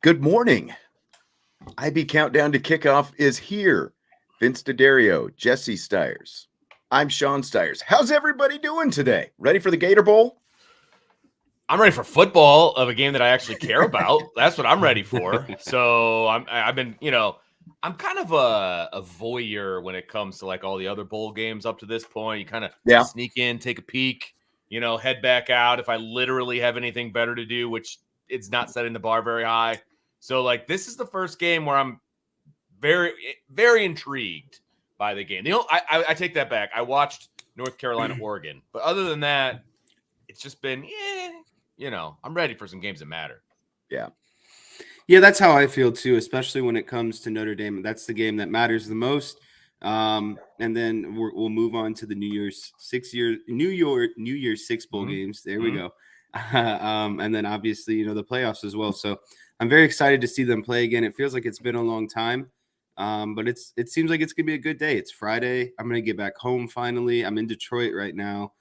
Good morning. IB Countdown to Kickoff is here. Vince D'Addario, Jesse Stiers. I'm Sean Stiers. How's everybody doing today? Ready for the Gator Bowl? I'm ready for football of a game that I actually care about. That's what I'm ready for. So I've been, I'm kind of a voyeur when it comes to like all the other bowl games up to this point. You kind of sneak in, take a peek, head back out if I literally have anything better to do, which it's not setting the bar very high. So like this is the first game where I'm very, very intrigued by the game. I take that back. I watched North Carolina, Oregon, but other than that, it's just been, I'm ready for some games that matter. Yeah, that's how I feel too, especially when it comes to Notre Dame. That's the game that matters the most. And then we'll move on to the New Year's Six bowl games. There we go. And then obviously, the playoffs as well. So I'm very excited to see them play again. It feels like it's been a long time. But it seems like it's gonna be a good day. It's Friday. I'm gonna get back home finally. I'm in Detroit right now.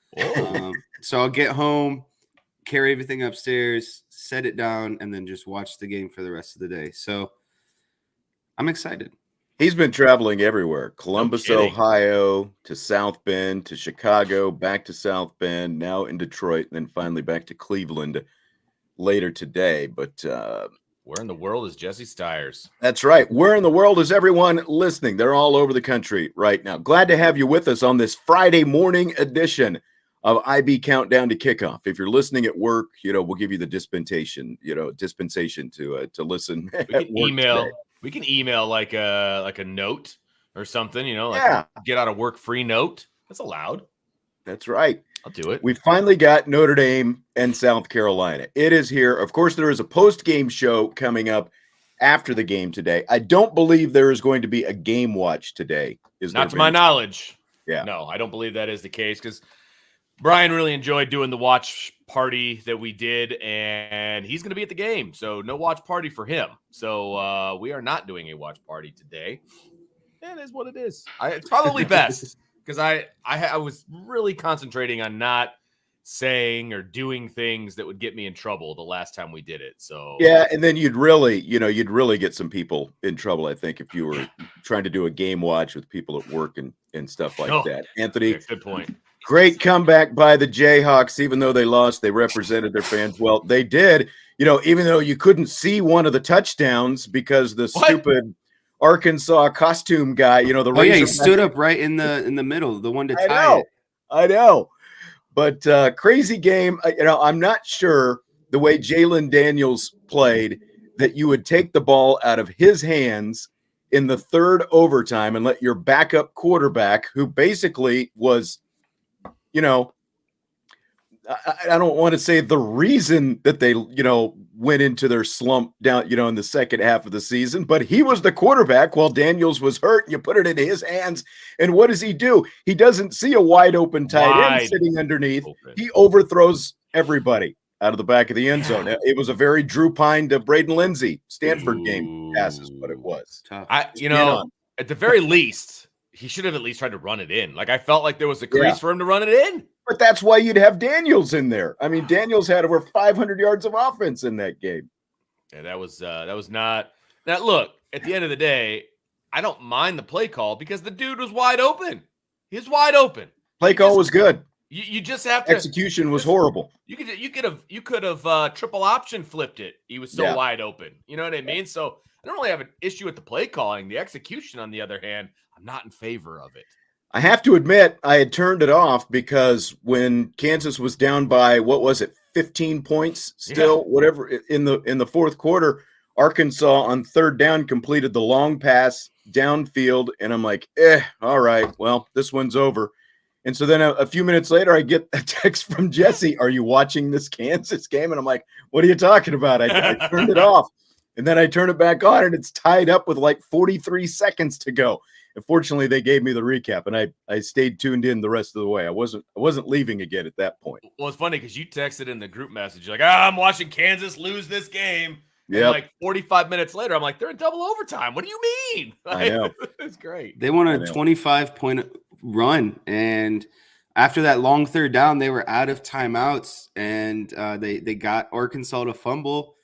So I'll get home, carry everything upstairs, set it down, and then just watch the game for the rest of the day. So I'm excited. He's been traveling everywhere. Columbus, Ohio, to South Bend, to Chicago, back to South Bend, now in Detroit, and then finally back to Cleveland later today. But where in the world is Jesse Stiers? That's right. Where in the world is everyone listening? They're all over the country right now. Glad to have you with us on this Friday morning edition of IB Countdown to Kickoff. If you're listening at work, we'll give you the dispensation to listen. We can email like a note or something, get out of work free note. That's allowed. That's right. I'll do it. We finally got Notre Dame and South Carolina. It is here. Of course, there is a post-game show coming up after the game today. I don't believe there is going to be a game watch today. Not to my knowledge. Yeah. No, I don't believe that is the case because Brian really enjoyed doing the watch party that we did, and he's going to be at the game. So no watch party for him. So we are not doing a watch party today. That is what it is. It's probably best because I was really concentrating on not saying or doing things that would get me in trouble the last time we did it. So yeah, and then you'd really get some people in trouble, I think, if you were trying to do a game watch with people at work and stuff like that. Anthony, good point. Great comeback by the Jayhawks. Even though they lost, they represented their fans well. They did. Even though you couldn't see one of the touchdowns because the stupid Arkansas costume guy, he stood up right in the middle, the one to tie it. I know. But crazy game. I'm not sure the way Jalen Daniels played that you would take the ball out of his hands in the third overtime and let your backup quarterback, who basically was, I don't want to say the reason that they, went into their slump down, in the second half of the season, but he was the quarterback while Daniels was hurt. You put it in his hands, and what does he do? He doesn't see a wide open tight end sitting underneath. He overthrows everybody out of the back of the end zone. It was a very Drew Pine to Braden Lindsey Stanford game passes, but it was tough. At the very least, he should have at least tried to run it in. Like I felt like there was a crease for him to run it in. But that's why you'd have Daniels in there. I mean, Daniels had over 500 yards of offense in that game. Yeah, that was not. Now, look, at the end of the day, I don't mind the play call because the dude was wide open. He was wide open. Play call was good. You just have to. Execution was horrible. You could have triple option flipped it. He was so wide open. You know what I mean? So I don't really have an issue with the play calling. The execution, on the other hand, I'm not in favor of it. I have to admit, I had turned it off because when Kansas was down by 15 points still, whatever in the fourth quarter, Arkansas on third down completed the long pass downfield, and I'm like, all right, well, this one's over. And so then a few minutes later, I get a text from Jesse, "Are you watching this Kansas game?" And I'm like, "What are you talking about?" I turned it off, and then I turn it back on, and it's tied up with like 43 seconds to go. And fortunately, they gave me the recap, and I stayed tuned in the rest of the way. I wasn't leaving again at that point. Well, it's funny because you texted in the group message, you're like, I'm watching Kansas lose this game. Yeah. And like 45 minutes later, I'm like, they're in double overtime. What do you mean? I know. It's great. They won a 25-point run, and after that long third down, they were out of timeouts, and they got Arkansas to fumble.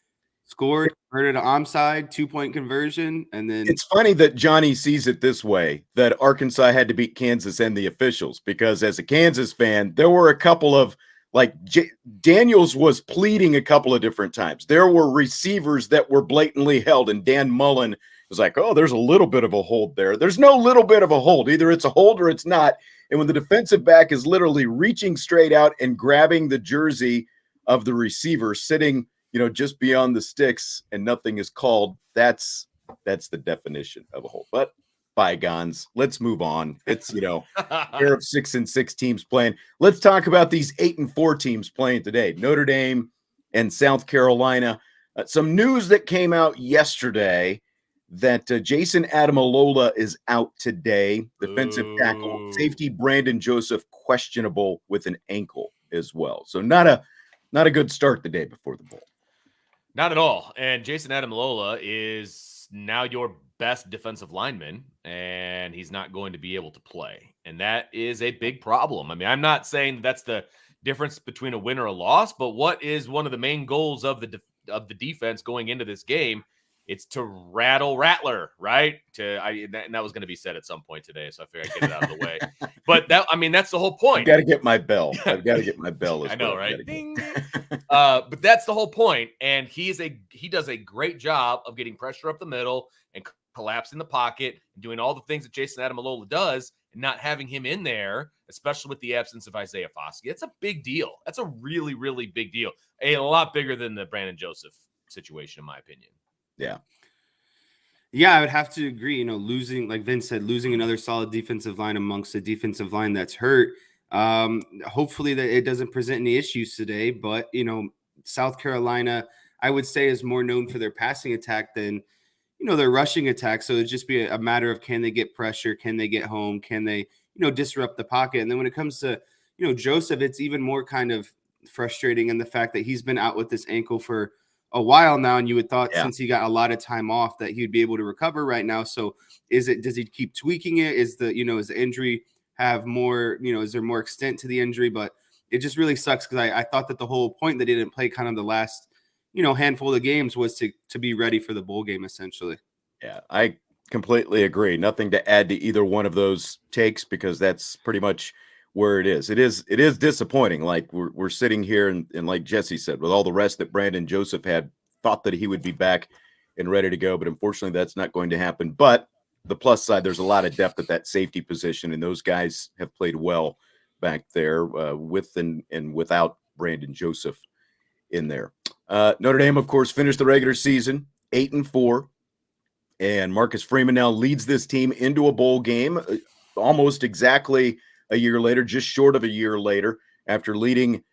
scored, converted an onside, 2-point conversion, and then It's funny that Johnny sees it this way, that Arkansas had to beat Kansas and the officials, because as a Kansas fan, there were a couple of Daniels was pleading a couple of different times. There were receivers that were blatantly held, and Dan Mullen was like, oh, there's a little bit of a hold there. There's no little bit of a hold. Either it's a hold or it's not. And when the defensive back is literally reaching straight out and grabbing the jersey of the receiver sitting, just beyond the sticks and nothing is called, that's the definition of a hold. But bygones, let's move on. It's, pair of 6-6 teams playing. Let's talk about these 8-4 teams playing today. Notre Dame and South Carolina. Some news that came out yesterday that Jason Adamalola is out today. Defensive tackle. Safety Brandon Joseph questionable with an ankle as well. So not a good start the day before the bowl. Not at all. And Jason Adamalola is now your best defensive lineman, and he's not going to be able to play. And that is a big problem. I mean, I'm not saying that's the difference between a win or a loss, but what is one of the main goals of the defense going into this game? It's to rattle Rattler, right? And that was going to be said at some point today, so I figured I'd get it out of the way. But that's the whole point. I've got to get my bell. I've got to get my bell. I know, right? Ding. But that's the whole point, and he does a great job of getting pressure up the middle and collapsing the pocket and doing all the things that Jason Adamalola does, and not having him in there, especially with the absence of Isaiah Foskey. It's a big deal. That's a really, really big deal. A lot bigger than the Brandon Joseph situation, in my opinion. Yeah, I would have to agree. Losing, like Vince said, losing another solid defensive line amongst a defensive line that's hurt. Hopefully that it doesn't present any issues today. But, South Carolina, I would say, is more known for their passing attack than, their rushing attack. So it'd just be a matter of, can they get pressure? Can they get home? Can they, disrupt the pocket? And then when it comes to, Joseph, it's even more kind of frustrating in the fact that he's been out with this ankle for a while now, and you would thought since he got a lot of time off that he'd be able to recover right now. So does he keep tweaking it? Is the injury have more, is there more extent to the injury? But it just really sucks, because I thought that the whole point that he didn't play kind of the last, handful of games was to be ready for the bowl game, essentially. Yeah, I completely agree. Nothing to add to either one of those takes, because that's pretty much where it is. It is disappointing. Like we're sitting here and like Jesse said, with all the rest that Brandon Joseph had, thought that he would be back and ready to go, but unfortunately that's not going to happen. But the plus side, there's a lot of depth at that safety position, and those guys have played well back there with and without Brandon Joseph in there. Notre Dame, of course, finished the regular season 8-4, and Marcus Freeman now leads this team into a bowl game almost exactly a year later, just short of a year later, after leading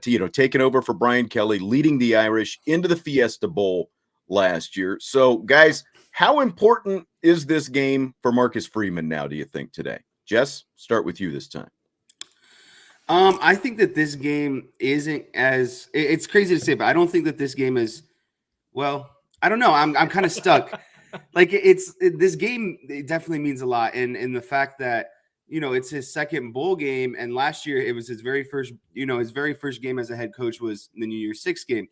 taking over for Brian Kelly, leading the Irish into the Fiesta Bowl last year. So, guys, how important is this game for Marcus Freeman now, do you think, today? Jess, start with you this time. I think that this game isn't as – it's crazy to say, but I don't think that this game is – well, I don't know. I'm kind of stuck. This game, it definitely means a lot. And the fact that, it's his second bowl game, and last year it was his very first game as a head coach was the New Year's Six game.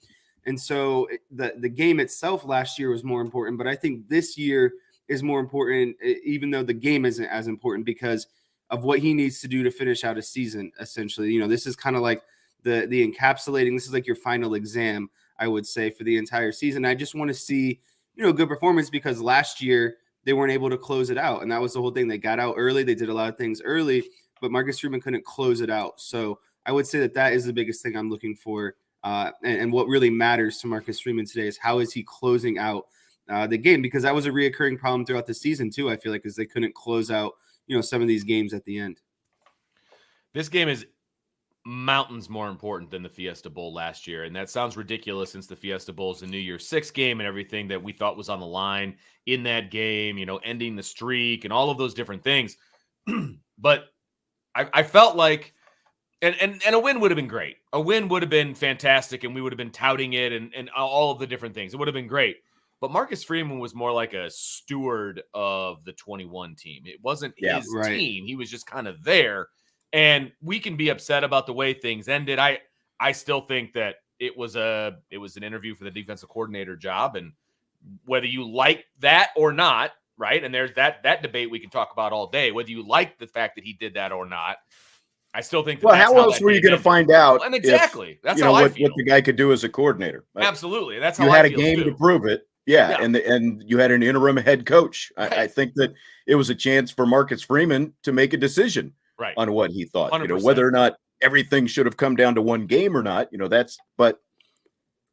And so the game itself last year was more important, but I think this year is more important, even though the game isn't as important, because of what he needs to do to finish out a season, essentially. This is kind of like the encapsulating, this is like your final exam, I would say, for the entire season. I just want to see, good performance, because last year they weren't able to close it out. And that was the whole thing. They got out early. They did a lot of things early, but Marcus Freeman couldn't close it out. So I would say that is the biggest thing I'm looking for. And what really matters to Marcus Freeman today is how is he closing out the game, because that was a reoccurring problem throughout the season too, I feel like, because they couldn't close out, some of these games at the end. This game is mountains more important than the Fiesta Bowl last year. And that sounds ridiculous, since the Fiesta Bowl is the New Year's Six game and everything that we thought was on the line in that game, ending the streak and all of those different things. But I felt like, and a win would have been great. A win would have been fantastic, and we would have been touting it and all of the different things. It would have been great. But Marcus Freeman was more like a steward of the 21 team. It wasn't his team. He was just kind of there. And we can be upset about the way things ended. I still think that it was an interview for the defensive coordinator job, and whether you like that or not, right? And there's that debate we can talk about all day, whether you like the fact that he did that or not. I still think that how else were you going to find out? And exactly. That's how I feel. What the guy could do as a coordinator. Absolutely. That's how you had I a feel game too. to prove it. Yeah. And you had an interim head coach. Right. I think that it was a chance for Marcus Freeman to make a decision on what he thought, 100%. Whether or not everything should have come down to one game or not, but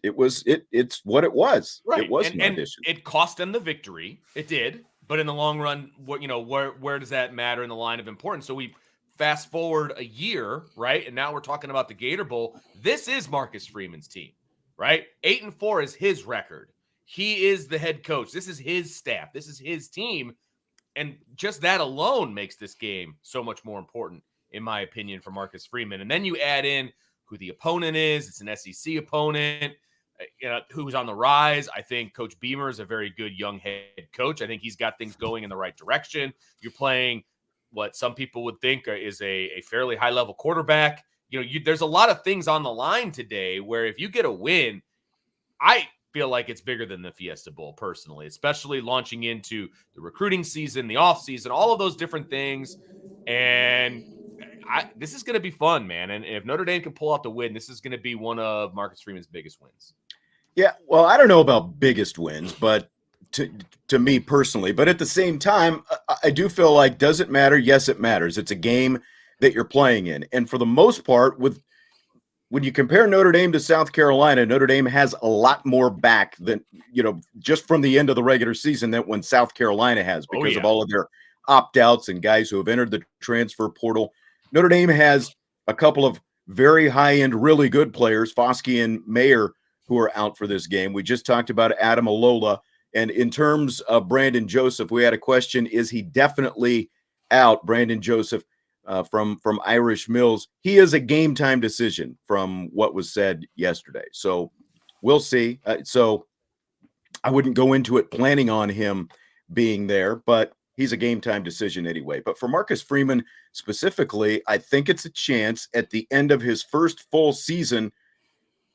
it's what it was. Right. It was and it cost them the victory. It did. But in the long run, where does that matter in the line of importance? So we fast forward a year, right? And now we're talking about the Gator Bowl. This is Marcus Freeman's team, right? 8-4 is his record. He is the head coach. This is his staff. This is his team. And just that alone makes this game so much more important, in my opinion, for Marcus Freeman. And then you add in who the opponent is. It's an SEC opponent, who's on the rise. I think Coach Beamer is a very good young head coach. I think he's got things going in the right direction. You're playing what some people would think is a fairly high-level quarterback. There's a lot of things on the line today where if you get a win, I feel like it's bigger than the Fiesta Bowl personally, especially launching into the recruiting season, the off season, all of those different things. And this is going to be fun, man. And if Notre Dame can pull out the win, this is going to be one of Marcus Freeman's biggest wins. Yeah. Well, I don't know about biggest wins, but to me personally, but at the same time, I do feel like, does it matter? Yes, it matters. It's a game that you're playing in. And for the most part, when you compare Notre Dame to South Carolina, Notre Dame has a lot more back than, just from the end of the regular season than when South Carolina has, because of all of their opt-outs and guys who have entered the transfer portal. Notre Dame has a couple of very high-end, really good players, Foskey and Mayer, who are out for this game. We just talked about Adam Alola. And in terms of Brandon Joseph, we had a question, is he definitely out? Brandon Joseph from Irish Mills. He is a game time decision from what was said yesterday. So we'll see. So I wouldn't go into it planning on him being there, but he's a game time decision anyway. But for Marcus Freeman specifically, I think it's a chance at the end of his first full season,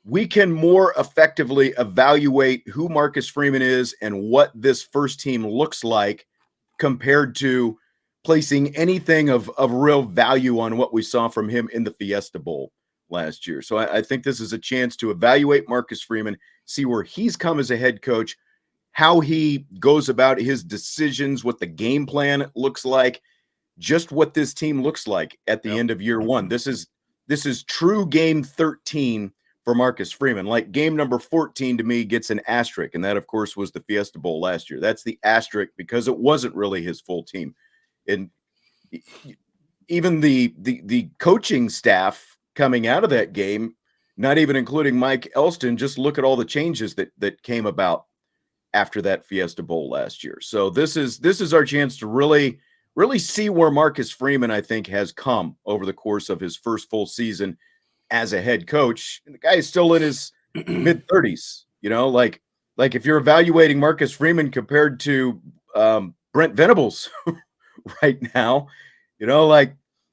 we can more effectively evaluate who Marcus Freeman is and what this first team looks like compared to placing anything of real value on what we saw from him in the Fiesta Bowl last year. So I think this is a chance to evaluate Marcus Freeman, see where he's come as a head coach, how he goes about his decisions, what the game plan looks like, just what this team looks like at the end of year one. This is true game 13 for Marcus Freeman. Like game number 14 to me gets an asterisk, and that of course was the Fiesta Bowl last year. That's the asterisk because it wasn't really his full team. And even the coaching staff coming out of that game, not even including Mike Elston, just look at all the changes that came about after that Fiesta Bowl last year. So this is our chance to really see where Marcus Freeman, I think, has come over the course of his first full season as a head coach. And the guy is still in his mid-30s, like if you're evaluating Marcus Freeman compared to Brent Venables right now,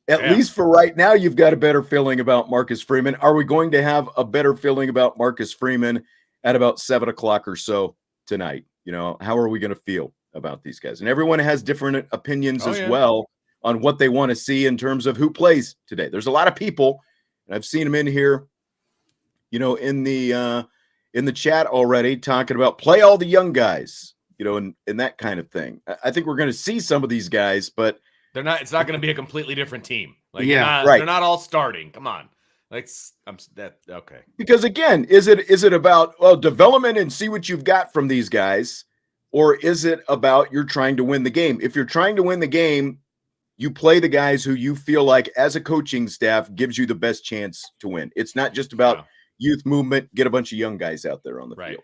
at least for right now, you've got a better feeling about Marcus Freeman. Are we going to have a better feeling about Marcus Freeman at about 7:00 or so tonight? How are we going to feel about these guys? And everyone has different opinions well on what they want to see in terms of who plays today. There's a lot of people, and I've seen them in here, in the chat already talking about play all the young guys, and that kind of thing. I think we're going to see some of these guys, but it's not going to be a completely different team. Right. They're not all starting. Come on. Okay. Because again, is it about development and see what you've got from these guys, or is it about you're trying to win the game? If you're trying to win the game, you play the guys who you feel like as a coaching staff gives you the best chance to win. It's not just about youth movement, get a bunch of young guys out there on the field.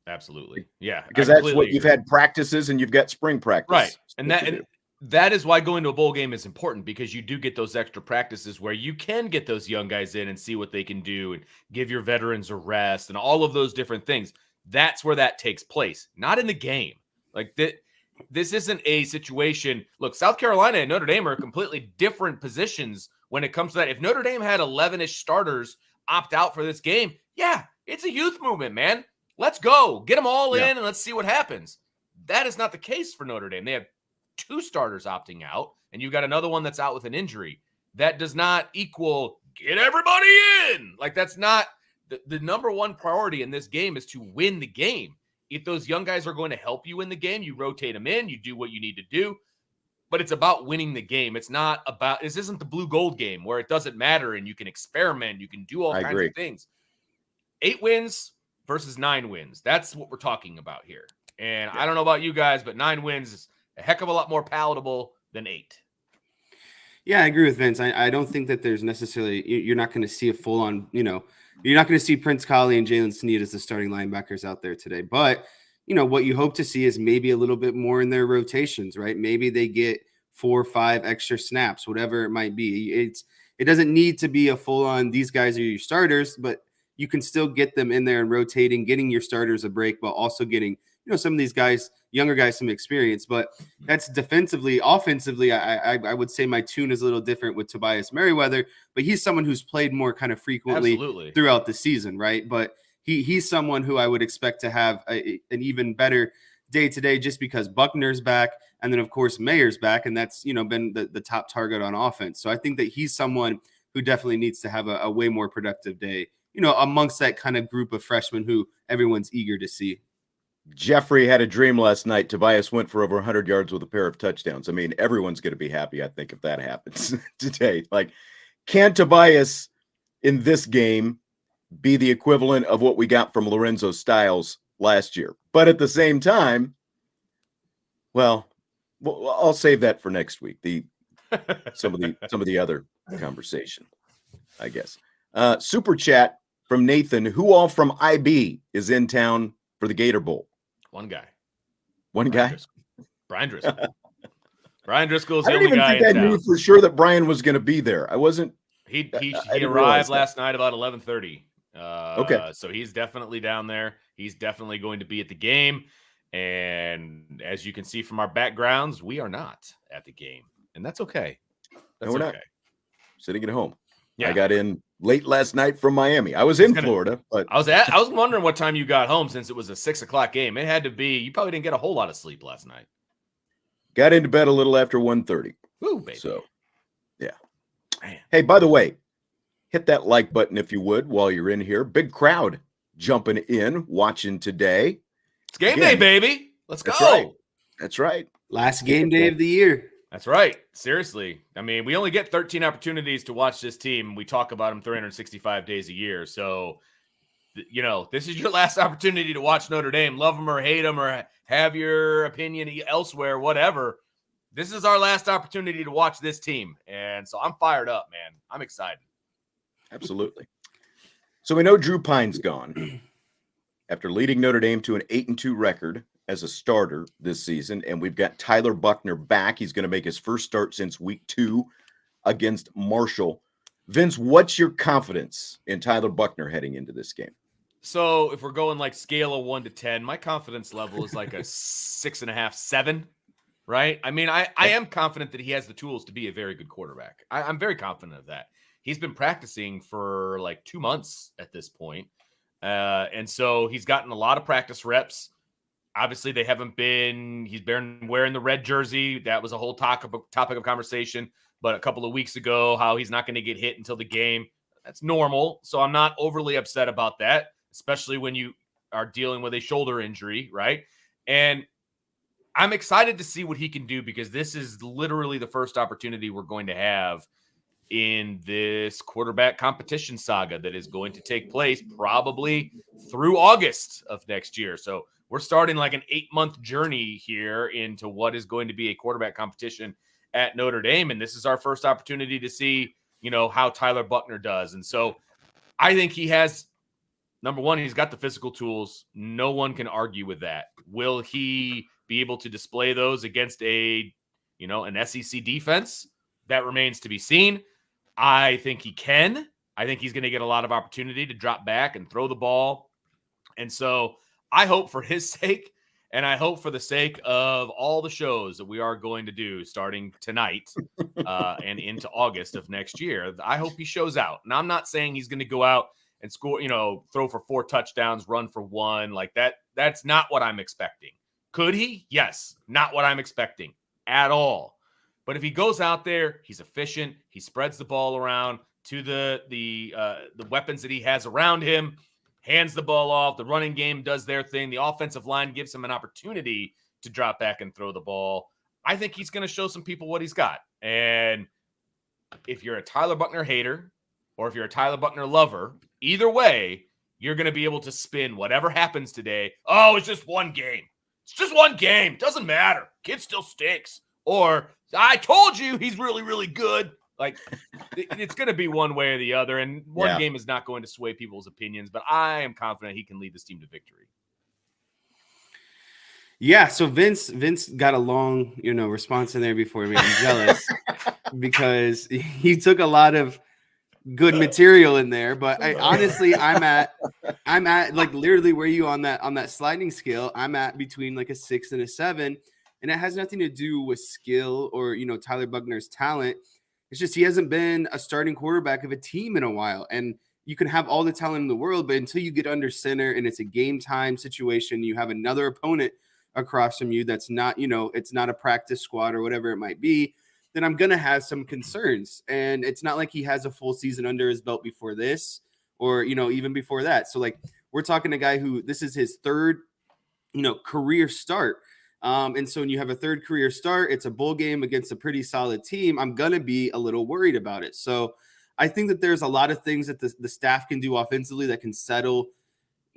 Absolutely. Yeah. Because that's what you've had practices and you've got spring practice. Right. And that is why going to a bowl game is important, because you do get those extra practices where you can get those young guys in and see what they can do and give your veterans a rest and all of those different things. That's where that takes place, not in the game. This isn't a situation. Look, South Carolina and Notre Dame are completely different positions when it comes to that. If Notre Dame had 11-ish starters, opt out for this game. Yeah, it's a youth movement, man. Let's go. Get them all in and let's see what happens. That is not the case for Notre Dame. They have 2 starters opting out, and you've got another one that's out with an injury. That does not equal get everybody in. Like, that's not the number one priority in this game is to win the game. If those young guys are going to help you in the game, you rotate them in, you do what you need to do. But it's about winning the game. It's not about, this isn't the blue gold game where it doesn't matter and you can experiment, you can do all kinds of things. 8 wins versus 9 wins. That's what we're talking about here. And I don't know about you guys, but 9 wins is a heck of a lot more palatable than 8. Yeah, I agree with Vince. I don't think that there's necessarily, you're not going to see a full on, you're not going to see Prince Colley and Jalen Sneed as the starting linebackers out there today. But, what you hope to see is maybe a little bit more in their rotations, right? Maybe they get 4 or 5 extra snaps, whatever it might be. It doesn't need to be a full on, these guys are your starters, but you can still get them in there and rotating, getting your starters a break, but also getting, some of these guys, younger guys, some experience. But that's defensively. Offensively, I would say my tune is a little different with Tobias Merriweather, but he's someone who's played more kind of frequently throughout the season, right? But he's someone who I would expect to have an even better day-to-day just because Buckner's back, and then, of course, Mayer's back, and that's, been the top target on offense. So I think that he's someone who definitely needs to have a way more productive day, amongst that kind of group of freshmen who everyone's eager to see. Jeffrey had a dream last night. Tobias went for over 100 yards with a pair of touchdowns. I mean, everyone's going to be happy, I think, if that happens today. Like, can Tobias in this game be the equivalent of what we got from Lorenzo Styles last year? But at the same time, well, I'll save that for next week. Some of the other conversation, I guess. Super chat from Nathan. Who all from IB is in town for the Gator Bowl? One guy. Brian Driscoll. Brian Driscoll's the only guy in town. I don't even think I knew for sure that Brian was going to be there. I wasn't. He arrived last night about 11:30. Okay. So he's definitely down there. He's definitely going to be at the game. And as you can see from our backgrounds, we are not at the game. And that's okay. No, we're not. Sitting at home. Yeah. I got in late last night from Miami. I was in Florida, but I was wondering what time you got home since it was a 6:00 game. It had to be, you probably didn't get a whole lot of sleep last night. Got into bed a little after 1:30. Ooh, baby. So, yeah. Man. Hey, by the way, hit that like button if you would while you're in here. Big crowd jumping in, watching today. It's game day, baby. Let's go. That's right. Last game day of the year. That's right. Seriously. I mean, we only get 13 opportunities to watch this team. We talk about them 365 days a year. So, this is your last opportunity to watch Notre Dame. Love them or hate them or have your opinion elsewhere, whatever. This is our last opportunity to watch this team. And so I'm fired up, man. I'm excited. Absolutely. So we know Drew Pine's gone after leading Notre Dame to an 8-2 record as a starter this season, and we've got Tyler Buckner back. He's going to make his first start since week 2 against Marshall. Vince, what's your confidence in Tyler Buckner heading into this game? So if we're going like scale of 1 to 10, my confidence level is like a 6.5, 7, right? I mean, I am confident that he has the tools to be a very good quarterback. I'm very confident of that. He's been practicing for like 2 months at this point. And so he's gotten a lot of practice reps. Obviously, he's been wearing the red jersey. That was a whole topic of conversation. But a couple of weeks ago, how he's not going to get hit until the game. That's normal. So I'm not overly upset about that, especially when you are dealing with a shoulder injury, right? And I'm excited to see what he can do because this is literally the first opportunity we're going to have in this quarterback competition saga that is going to take place probably through August of next year. So we're starting like an 8-month journey here into what is going to be a quarterback competition at Notre Dame. And this is our first opportunity to see, how Tyler Buckner does. And so I think he has, number one, he's got the physical tools. No one can argue with that. Will he be able to display those against an SEC defense? That remains to be seen. I think he can. I think he's going to get a lot of opportunity to drop back and throw the ball. And so I hope for his sake And I hope for the sake of all the shows that we are going to do starting tonight and into August of next year, I hope he shows out. And I'm not saying he's going to go out and score, throw for 4 touchdowns, run for 1 like that. That's not what I'm expecting. Could he? Yes. Not what I'm expecting at all. But if he goes out there, he's efficient. He spreads the ball around to the weapons that he has around him, hands the ball off. The running game does their thing. The offensive line gives him an opportunity to drop back and throw the ball. I think he's going to show some people what he's got. And if you're a Tyler Buckner hater or if you're a Tyler Buckner lover, either way, you're going to be able to spin whatever happens today. Oh, it's just one game. It's just one game. Doesn't matter. Kid still stinks. Or I told you he's really, really good. Like, it's going to be one way or the other, and one game is not going to sway people's opinions, but I am confident he can lead this team to victory. Yeah, so Vince got a long, response in there before me. I'm jealous because he took a lot of good material in there, but honestly, I'm at like literally where you on that sliding scale. I'm at between like a 6 and a 7, and it has nothing to do with skill or Tyler Buckner's talent. It's just he hasn't been a starting quarterback of a team in a while. And you can have all the talent in the world, but until you get under center and it's a game time situation, you have another opponent across from you that's not, it's not a practice squad or whatever it might be, then I'm going to have some concerns. And it's not like he has a full season under his belt before this or, even before that. So like we're talking a guy who this is his third, career start. And so when you have a third career start, it's a bowl game against a pretty solid team. I'm going to be a little worried about it. So I think that there's a lot of things that the staff can do offensively that can settle,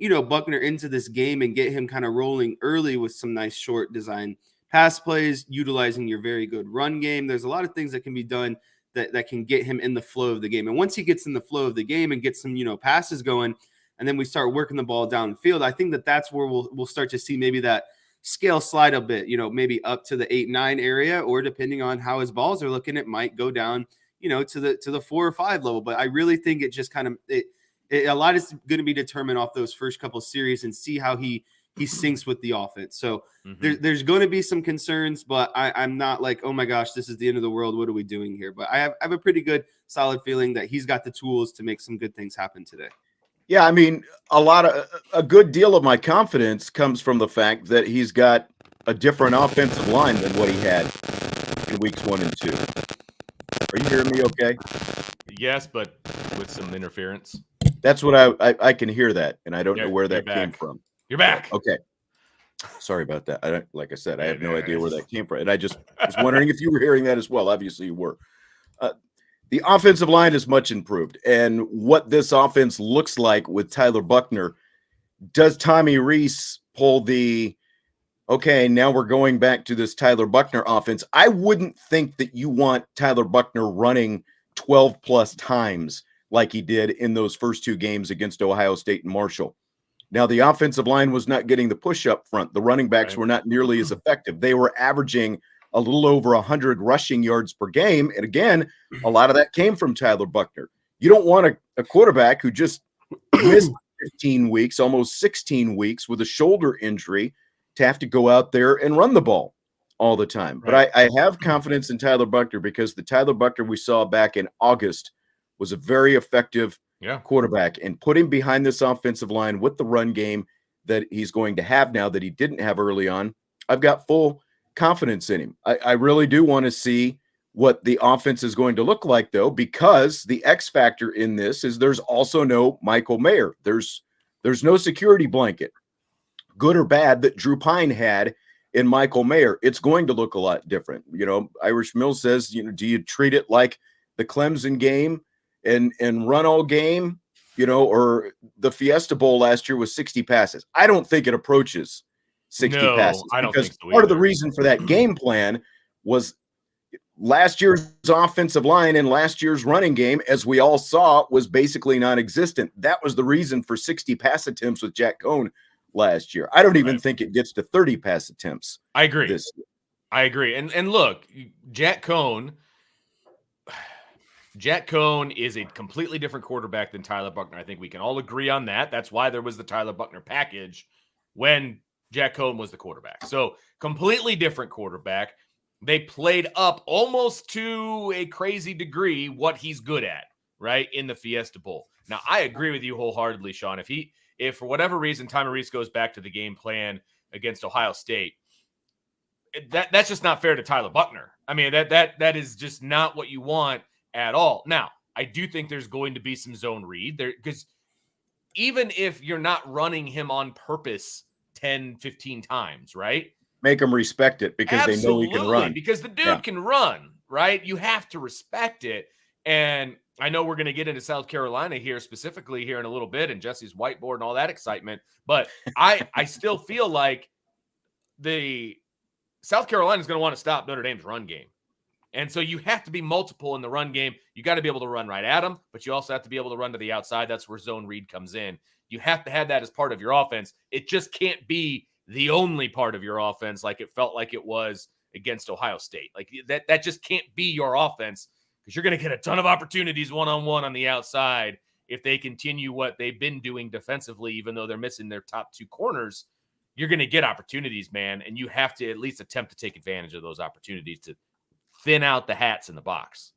Buckner into this game and get him kind of rolling early with some nice short design pass plays, utilizing your very good run game. There's a lot of things that can be done that can get him in the flow of the game. And once he gets in the flow of the game and gets some, passes going, and then we start working the ball downfield, I think that's where we'll start to see maybe that scale slide a bit, maybe up to the 8-9 area, or depending on how his balls are looking, it might go down, to the 4 or 5 level. But I really think it just kind of a lot is going to be determined off those first couple series and see how he syncs with the offense. So there's going to be some concerns, but I'm not like, oh my gosh, this is the end of the world. What are we doing here? But I have a pretty good, solid feeling that he's got the tools to make some good things happen today. Yeah, I mean, a good deal of my confidence comes from the fact that he's got a different offensive line than what he had in weeks 1 and 2. Are you hearing me okay? Yes, but with some interference. That's what I can hear that, and I don't know where that came from. You're back. Okay. Sorry about that. Like I said, I have no idea where that came from. And I just was wondering if you were hearing that as well. Obviously you were. The offensive line is much improved. And what this offense looks like with Tyler Buckner, does Tommy Rees pull the, okay, now we're going back to this Tyler Buckner offense? I wouldn't think that you want Tyler Buckner running 12 plus times like he did in those first 2 games against Ohio State and Marshall. Now, the offensive line was not getting the push up front. The running backs were not nearly as effective. They were averaging a little over 100 rushing yards per game. And again, a lot of that came from Tyler Buckner. You don't want a quarterback who just missed 15 weeks, almost 16 weeks with a shoulder injury to have to go out there and run the ball all the time. Right. But I have confidence in Tyler Buckner because the Tyler Buckner we saw back in August was a very effective quarterback, and put him behind this offensive line with the run game that he's going to have now that he didn't have early on. I've got full confidence in him. I really do want to see what the offense is going to look like, though, because the X factor in this is there's also no Michael Mayer. There's no security blanket, good or bad, that Drew Pine had in Michael Mayer. It's going to look a lot different. Irish Mill says, do you treat it like the Clemson game and run all game, or the Fiesta Bowl last year was 60 passes? I don't think it approaches 60 passes. I don't think so part of the reason for that game plan was last year's offensive line and last year's running game, as we all saw, was basically non-existent. That was the reason for 60 pass attempts with Jack Cohn last year. I don't even think it gets to 30 pass attempts. I agree. I agree. And look, Jack Cohn is a completely different quarterback than Tyler Buckner. I think we can all agree on that. That's why there was the Tyler Buckner package when Jack Cohn was the quarterback. So completely different quarterback. They played up almost to a crazy degree what he's good at, right, in the Fiesta Bowl. Now, I agree with you wholeheartedly, Sean. If for whatever reason Ty Maurice goes back to the game plan against Ohio State, that's just not fair to Tyler Buckner. I mean, that is just not what you want at all. Now, I do think there's going to be some zone read there, because even if you're not running him on purpose 10, 15 times, right? Make them respect it because Absolutely, they know he can run. because the dude can run, right? You have to respect it. And I know we're going to get into South Carolina here specifically here in a little bit, and Jesse's whiteboard and all that excitement. But I still feel like the South Carolina is going to want to stop Notre Dame's run game. And so you have to be multiple in the run game. You got to be able to run right at them, but you also have to be able to run to the outside. That's where zone read comes in. You have to have that as part of your offense. It just can't be the only part of your offense like it felt like it was against Ohio State. Like that just can't be your offense, because you're going to get a ton of opportunities one-on-one on the outside if they continue what they've been doing defensively, even though they're missing their top two corners. You're going to get opportunities, man, and you have to at least attempt to take advantage of those opportunities to thin out the hats in the box.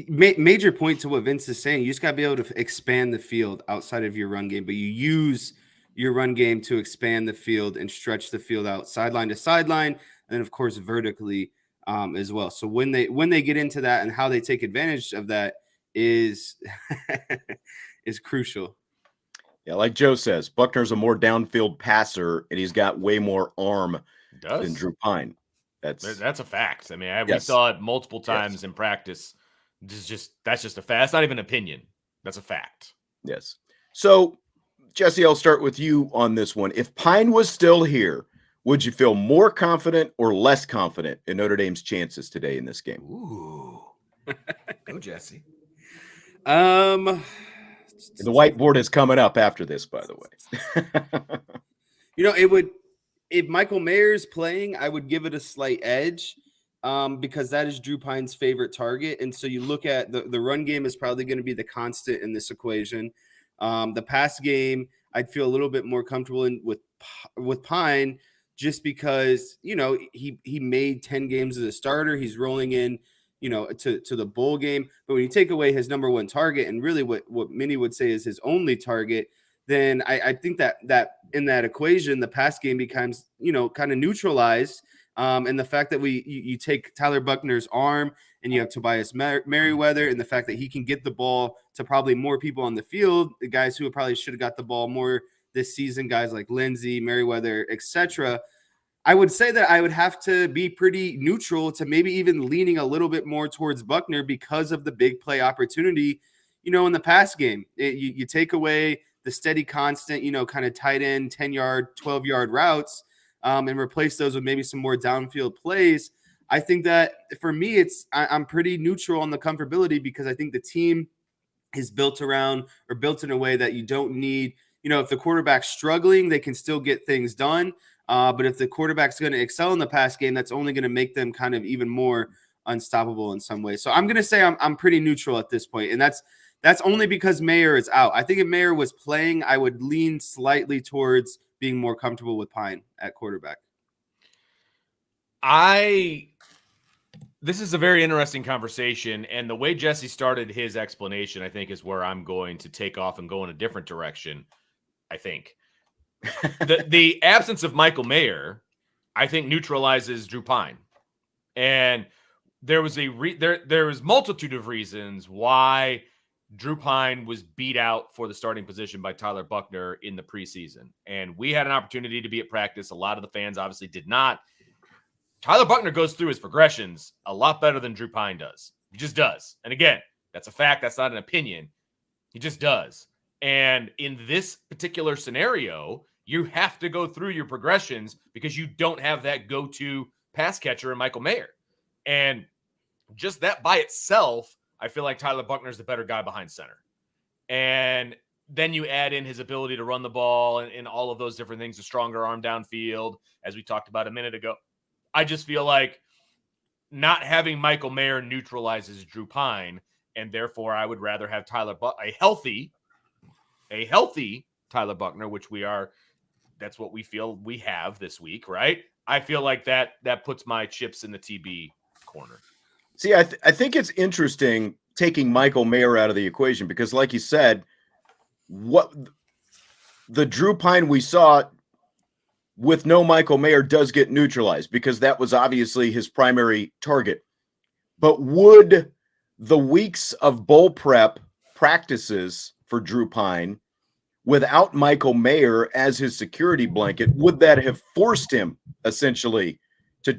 Major point to what Vince is saying. You just got to be able to expand the field outside of your run game, but you use your run game to expand the field and stretch the field out sideline to sideline, and of course vertically as well. So when they get into that and how they take advantage of that is is crucial. Yeah, like Joe says, Buckner's a more downfield passer, and he's got way more arm than Drew Pine. That's a fact. I mean, we saw it multiple times in practice. That's just a fact. That's not even an opinion. That's a fact. Yes. So, Jesse, I'll start with you on this one. If Pine was still here, would you feel more confident or less confident in Notre Dame's chances today in this game? Ooh. Go, Jesse. The whiteboard is coming up after this, by the way. It would, if Michael Mayer's playing, I would give it a slight edge because that is Drew Pine's favorite target. And so you look at the run game is probably going to be the constant in this equation. The pass game, I'd feel a little bit more comfortable with Pine just because, he made 10 games as a starter. He's rolling in, to the bowl game. But when you take away his number one target and really what many would say is his only target, then I think that in that equation, the pass game becomes, kind of neutralized. And the fact that you take Tyler Buckner's arm and you have Tobias Merriweather, and the fact that he can get the ball to probably more people on the field, the guys who probably should have got the ball more this season, guys like Lindsey, Merriweather, etc. I would say that I would have to be pretty neutral to maybe even leaning a little bit more towards Buckner because of the big play opportunity, in the pass game. You take away the steady, constant, kind of tight end, 10-yard, 12-yard routes, and replace those with maybe some more downfield plays. I think that for me, I'm pretty neutral on the comfortability because I think the team is built around or built in a way that you don't need, if the quarterback's struggling, they can still get things done. But if the quarterback's going to excel in the pass game, that's only going to make them kind of even more unstoppable in some way. So I'm going to say I'm pretty neutral at this point. And that's only because Mayer is out. I think if Mayer was playing, I would lean slightly towards being more comfortable with Pine at quarterback. This is a very interesting conversation, and the way Jesse started his explanation, I think, is where I'm going to take off and go in a different direction. I think the absence of Michael Mayer, I think, neutralizes Drew Pine, and there was there was multitude of reasons why Drew Pine was beat out for the starting position by Tyler Buckner in the preseason, and we had an opportunity to be at practice. A lot of the fans obviously did not. Tyler Buckner goes through his progressions a lot better than Drew Pine does. He just does. And again, that's a fact. That's not an opinion. He just does. And in this particular scenario, you have to go through your progressions because you don't have that go-to pass catcher in Michael Mayer. And just that by itself, I feel like Tyler Buckner is the better guy behind center. And then you add in his ability to run the ball and all of those different things, a stronger arm downfield, as we talked about a minute ago. I just feel like not having Michael Mayer neutralizes Drew Pine, and therefore I would rather have a healthy Tyler Buckner, which we are that's what we feel we have this week, right? I feel like that puts my chips in the TB corner. See, I think it's interesting taking Michael Mayer out of the equation because, like you said, what the Drew Pine we saw with no Michael Mayer does get neutralized because that was obviously his primary target. But would the weeks of bowl prep practices for Drew Pine without Michael Mayer as his security blanket, would that have forced him essentially to,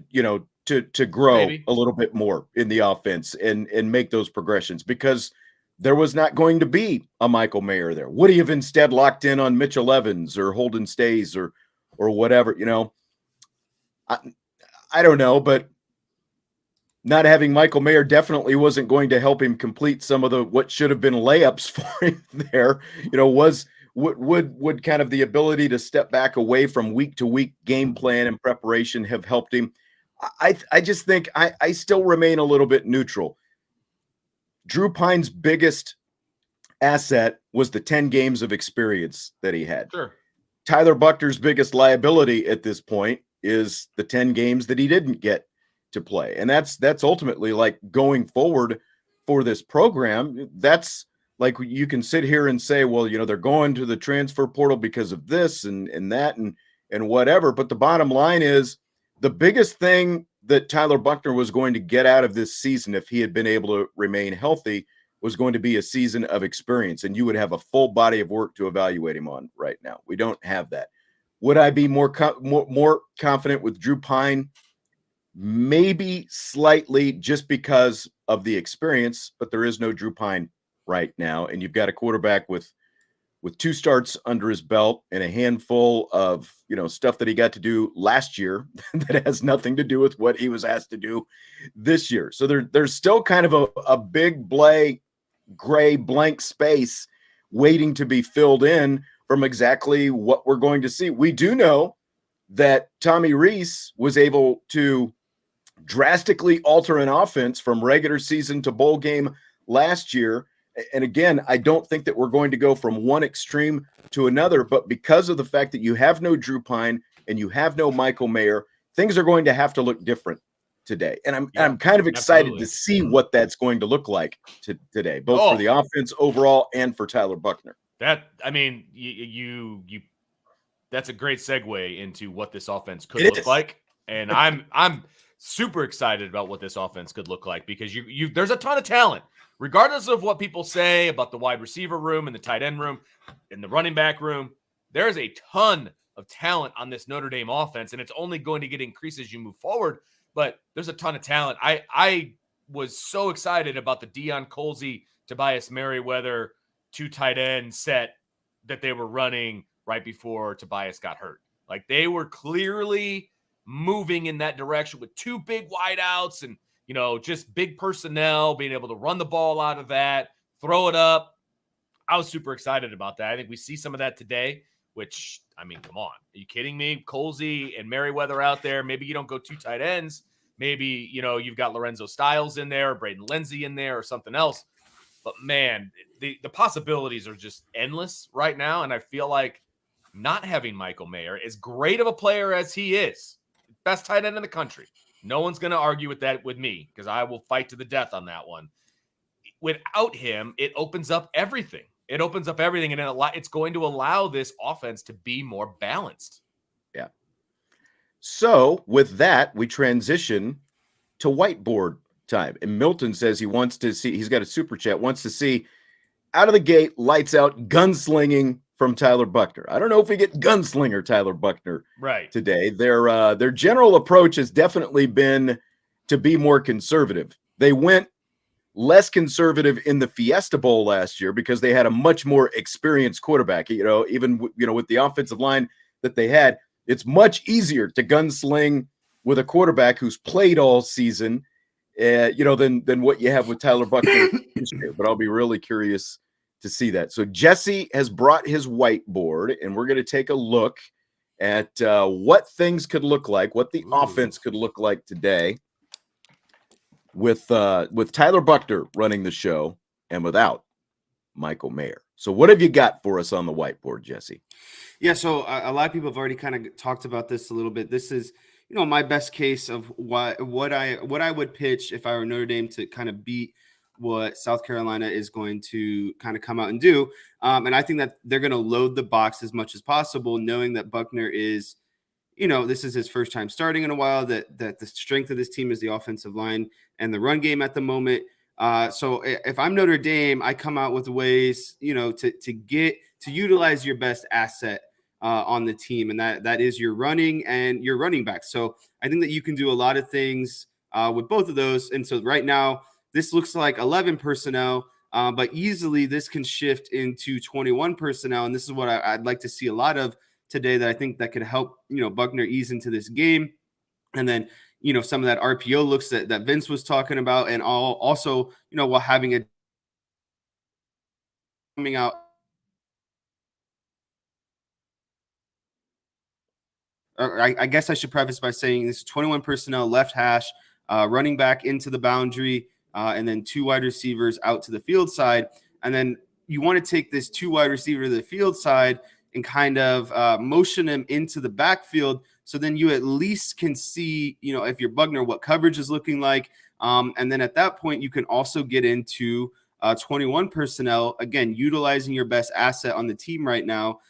to grow Maybe a little bit more in the offense and make those progressions? Because there was not going to be a Michael Mayer there. Would he have instead locked in on Mitchell Evans or Holden Stays or whatever, I don't know, but not having Michael Mayer definitely wasn't going to help him complete some of the what should have been layups for him there. Would kind of the ability to step back away from week to week game plan and preparation have helped him? I just think I still remain a little bit neutral. Drew Pine's biggest asset was the 10 games of experience that he had. Sure. Tyler Buckner's biggest liability at this point is the 10 games that he didn't get to play. And that's ultimately like going forward for this program. That's like you can sit here and say, well, they're going to the transfer portal because of this and that and whatever. But the bottom line is the biggest thing that Tyler Buckner was going to get out of this season, if he had been able to remain healthy, was going to be a season of experience, and you would have a full body of work to evaluate him on right now. We don't have that. Would I be more confident with Drew Pine? Maybe slightly, just because of the experience, but there is no Drew Pine right now, and you've got a quarterback with 2 starts under his belt and a handful of stuff that he got to do last year that has nothing to do with what he was asked to do this year. So there's still kind of a big gray blank space waiting to be filled in from exactly what we're going to see. We do know that Tommy Rees was able to drastically alter an offense from regular season to bowl game last year. And again, I don't think that we're going to go from one extreme to another, but because of the fact that you have no Drew Pine and you have no Michael Mayer, things are going to have to look different today. And I'm kind of excited to see what that's going to look like today, both for the offense overall and for Tyler Buckner. That's a great segue into what this offense could look like. And I'm super excited about what this offense could look like because there's a ton of talent. Regardless of what people say about the wide receiver room and the tight end room and the running back room, there's a ton of talent on this Notre Dame offense, and it's only going to get increased as you move forward. But there's a ton of talent. I was so excited about the Deion Colsey, Tobias Merriweather 2 tight end set that they were running right before Tobias got hurt. Like they were clearly moving in that direction with 2 big wideouts and just big personnel, being able to run the ball out of that, throw it up. I was super excited about that. I think we see some of that today, which, I mean, come on. Are you kidding me? Colsey and Merriweather out there. Maybe you don't go 2 tight ends. Maybe, you've got Lorenzo Styles in there, or Braden Lindsey in there, or something else. But, man, the possibilities are just endless right now, and I feel like not having Michael Mayer, as great of a player as he is, best tight end in the country, no one's going to argue with that with me because I will fight to the death on that one. Without him, it opens up everything. It opens up everything, and it's going to allow this offense to be more balanced. Yeah. So with that, we transition to whiteboard time. And Milton says he wants to see, he's got a super chat, wants to see out of the gate, lights out, gunslinging from Tyler Buckner. I don't know if we get gunslinger Tyler Buckner right today. Their general approach has definitely been to be more conservative. They went less conservative in the Fiesta Bowl last year because they had a much more experienced quarterback. Even with the offensive line that they had, it's much easier to gunsling with a quarterback who's played all season, than what you have with Tyler Buckner this year. But I'll be really curious to see that. So Jesse has brought his whiteboard, and we're going to take a look at what things could look like, what the offense could look like today with Tyler Buckner running the show and without Michael Mayer. So what have you got for us on the whiteboard, Jesse? Yeah, so a lot of people have already kind of talked about this a little bit. This is, my best case of what I would pitch if I were Notre Dame to kind of beat what South Carolina is going to kind of come out and do. And I think that they're going to load the box as much as possible, knowing that Buckner is, this is his first time starting in a while, that the strength of this team is the offensive line and the run game at the moment. So if I'm Notre Dame, I come out with ways, to utilize your best asset on the team, and that is your running and your running back. So I think that you can do a lot of things with both of those. And so right now, this looks like 11 personnel, but easily this can shift into 21 personnel. And this is what I'd like to see a lot of today, that I think that could help, Buckner ease into this game. And then, some of that RPO looks that Vince was talking about, and also, while having a coming out. I guess I should preface by saying this 21 personnel, left hash, running back into the boundary, and then 2 wide receivers out to the field side. And then you want to take this 2 wide receiver to the field side and kind of motion him into the backfield. So then you at least can see, if you're Buckner, what coverage is looking like. And then at that point, you can also get into 21 personnel, again, utilizing your best asset on the team right now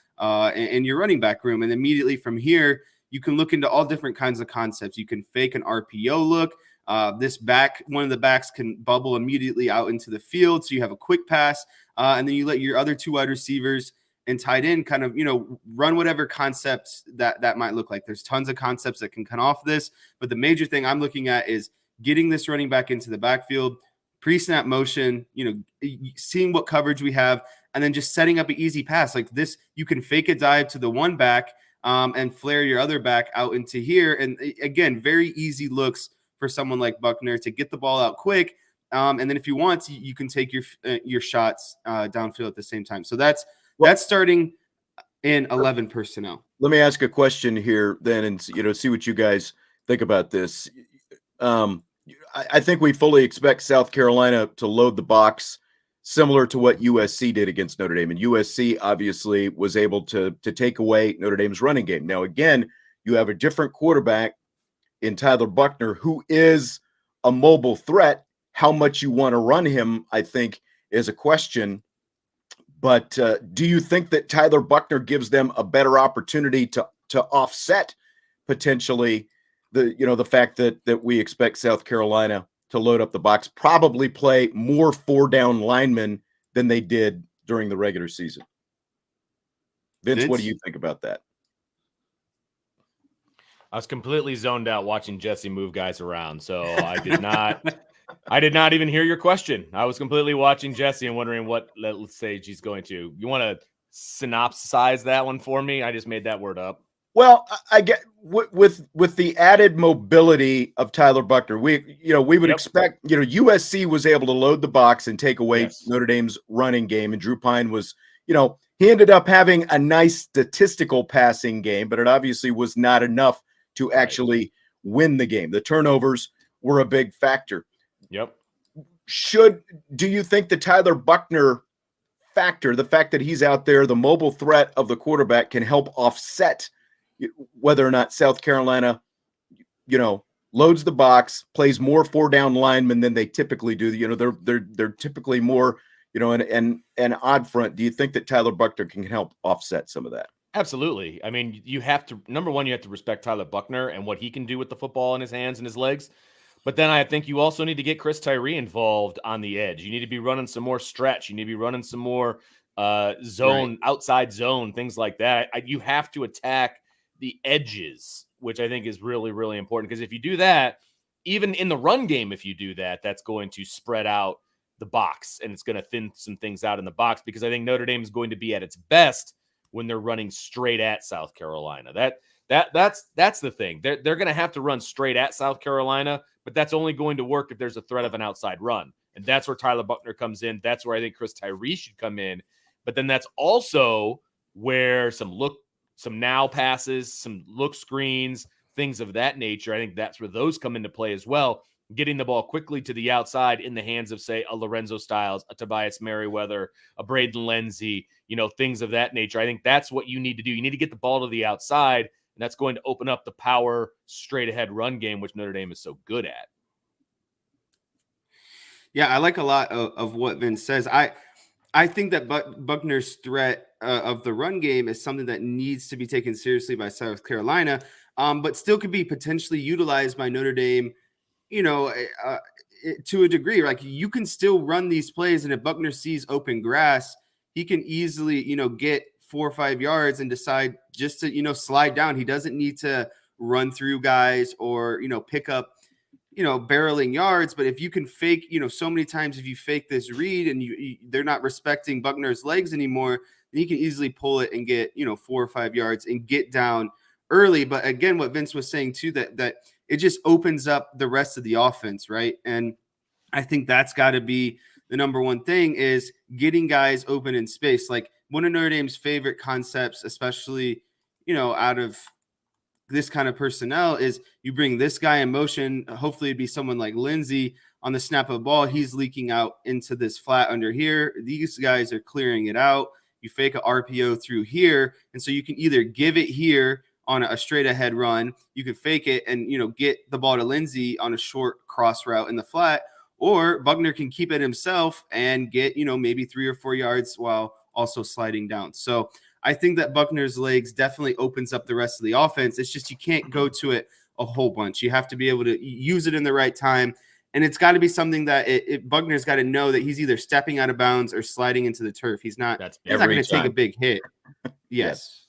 in your running back room. And immediately from here, you can look into all different kinds of concepts. You can fake an RPO look. One of the backs can bubble immediately out into the field, so you have a quick pass, and then you let your other 2 wide receivers and tight end kind of, run whatever concepts that might look like. There's tons of concepts that can come off this, but the major thing I'm looking at is getting this running back into the backfield, pre-snap motion, seeing what coverage we have, and then just setting up an easy pass like this. You can fake a dive to the one back and flare your other back out into here. And again, very easy looks for someone like Buckner to get the ball out quick. And then if you want, you can take your shots downfield at the same time. So that's starting in 11 personnel. Let me ask a question here then, and see what you guys think about this. I think we fully expect South Carolina to load the box similar to what USC did against Notre Dame. And USC obviously was able to take away Notre Dame's running game. Now, again, you have a different quarterback in Tyler Buckner, who is a mobile threat. How much you want to run him, I think, is a question. But do you think that Tyler Buckner gives them a better opportunity to offset potentially the fact that we expect South Carolina to load up the box, probably play more 4-down linemen than they did during the regular season? Vince, what do you think about that? I was completely zoned out watching Jesse move guys around, so I did not even hear your question. I was completely watching Jesse and wondering what, let's say, she's going to. You want to synopsize that one for me? I just made that word up. Well, I get with the added mobility of Tyler Buckner, we would expect, USC was able to load the box and take away Notre Dame's running game, and Drew Pine was, he ended up having a nice statistical passing game, but it obviously was not enough to actually win the game. The turnovers were a big factor. Yep. Do you think the Tyler Buckner factor, the fact that he's out there, the mobile threat of the quarterback, can help offset whether or not South Carolina, loads the box, plays more 4-down linemen than they typically do? They're typically more, an odd front. Do you think that Tyler Buckner can help offset some of that? Absolutely. I mean, you have to, number one, you have to respect Tyler Buckner and what he can do with the football in his hands and his legs. But then I think you also need to get Chris Tyree involved on the edge. You need to be running some more stretch. You need to be running some more zone, outside zone, things like that. You have to attack the edges, which I think is really, really important. Because if you do that, even in the run game, if you do that, that's going to spread out the box and it's going to thin some things out in the box, because I think Notre Dame is going to be at its best when they're running straight at South Carolina. That's the thing. They're going to have to run straight at South Carolina, but that's only going to work if there's a threat of an outside run. And that's where Tyler Buckner comes in. That's where I think Chris Tyree should come in. But then that's also where some now passes, some look screens, things of that nature, I think that's where those come into play as well. getting the ball quickly to the outside in the hands of, say, a Lorenzo Styles, a Tobias Merriweather, a Braden Lenzy, things of that nature. I think that's what you need to do. You need to get the ball to the outside, and that's going to open up the power, straight-ahead run game, which Notre Dame is so good at. Yeah, I like a lot of what Vince says. I think that Buckner's threat of the run game is something that needs to be taken seriously by South Carolina, but still could be potentially utilized by Notre Dame, to a degree. Like, you can still run these plays, and if Buckner sees open grass, he can easily, get 4 or 5 yards and decide just to, slide down. He doesn't need to run through guys or, pick up, barreling yards. But if you can fake, so many times if you fake this read and they're not respecting Buckner's legs anymore, then you can easily pull it and get, 4 or 5 yards and get down early. But again, what Vince was saying too, that it just opens up the rest of the offense, right? And I think that's got to be the number one thing, is getting guys open in space. Like, one of Notre Dame's favorite concepts, especially, out of this kind of personnel, is you bring this guy in motion. Hopefully it'd be someone like Lenzy. On the snap of the ball, he's leaking out into this flat under here. These guys are clearing it out. You fake a RPO through here. And so you can either give it here on a straight ahead run, you can fake it and, get the ball to Lenzy on a short cross route in the flat, or Buckner can keep it himself and get, maybe 3 or 4 yards while also sliding down. So I think that Buckner's legs definitely opens up the rest of the offense. It's just, you can't go to it a whole bunch. You have to be able to use it in the right time. And it's got to be something that Buckner's got to know that he's either stepping out of bounds or sliding into the turf. He's not going to take a big hit. Yes.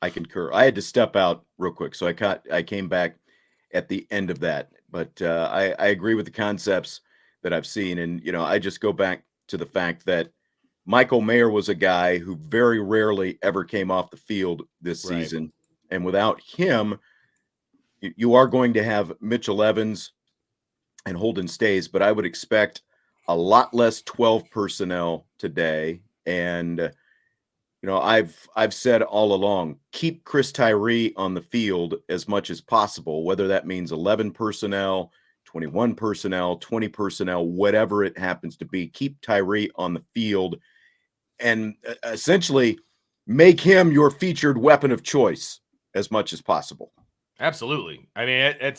I concur. I had to step out real quick, so I came back at the end of that. But I agree with the concepts that I've seen. And, I just go back to the fact that Michael Mayer was a guy who very rarely ever came off the field this season. And without him, you are going to have Mitchell Evans and Holden Stays, but I would expect a lot less 12 personnel today. And, I've said all along, keep Chris Tyree on the field as much as possible, whether that means 11 personnel, 21 personnel, 20 personnel, whatever it happens to be. Keep Tyree on the field and essentially make him your featured weapon of choice as much as possible. Absolutely. I mean,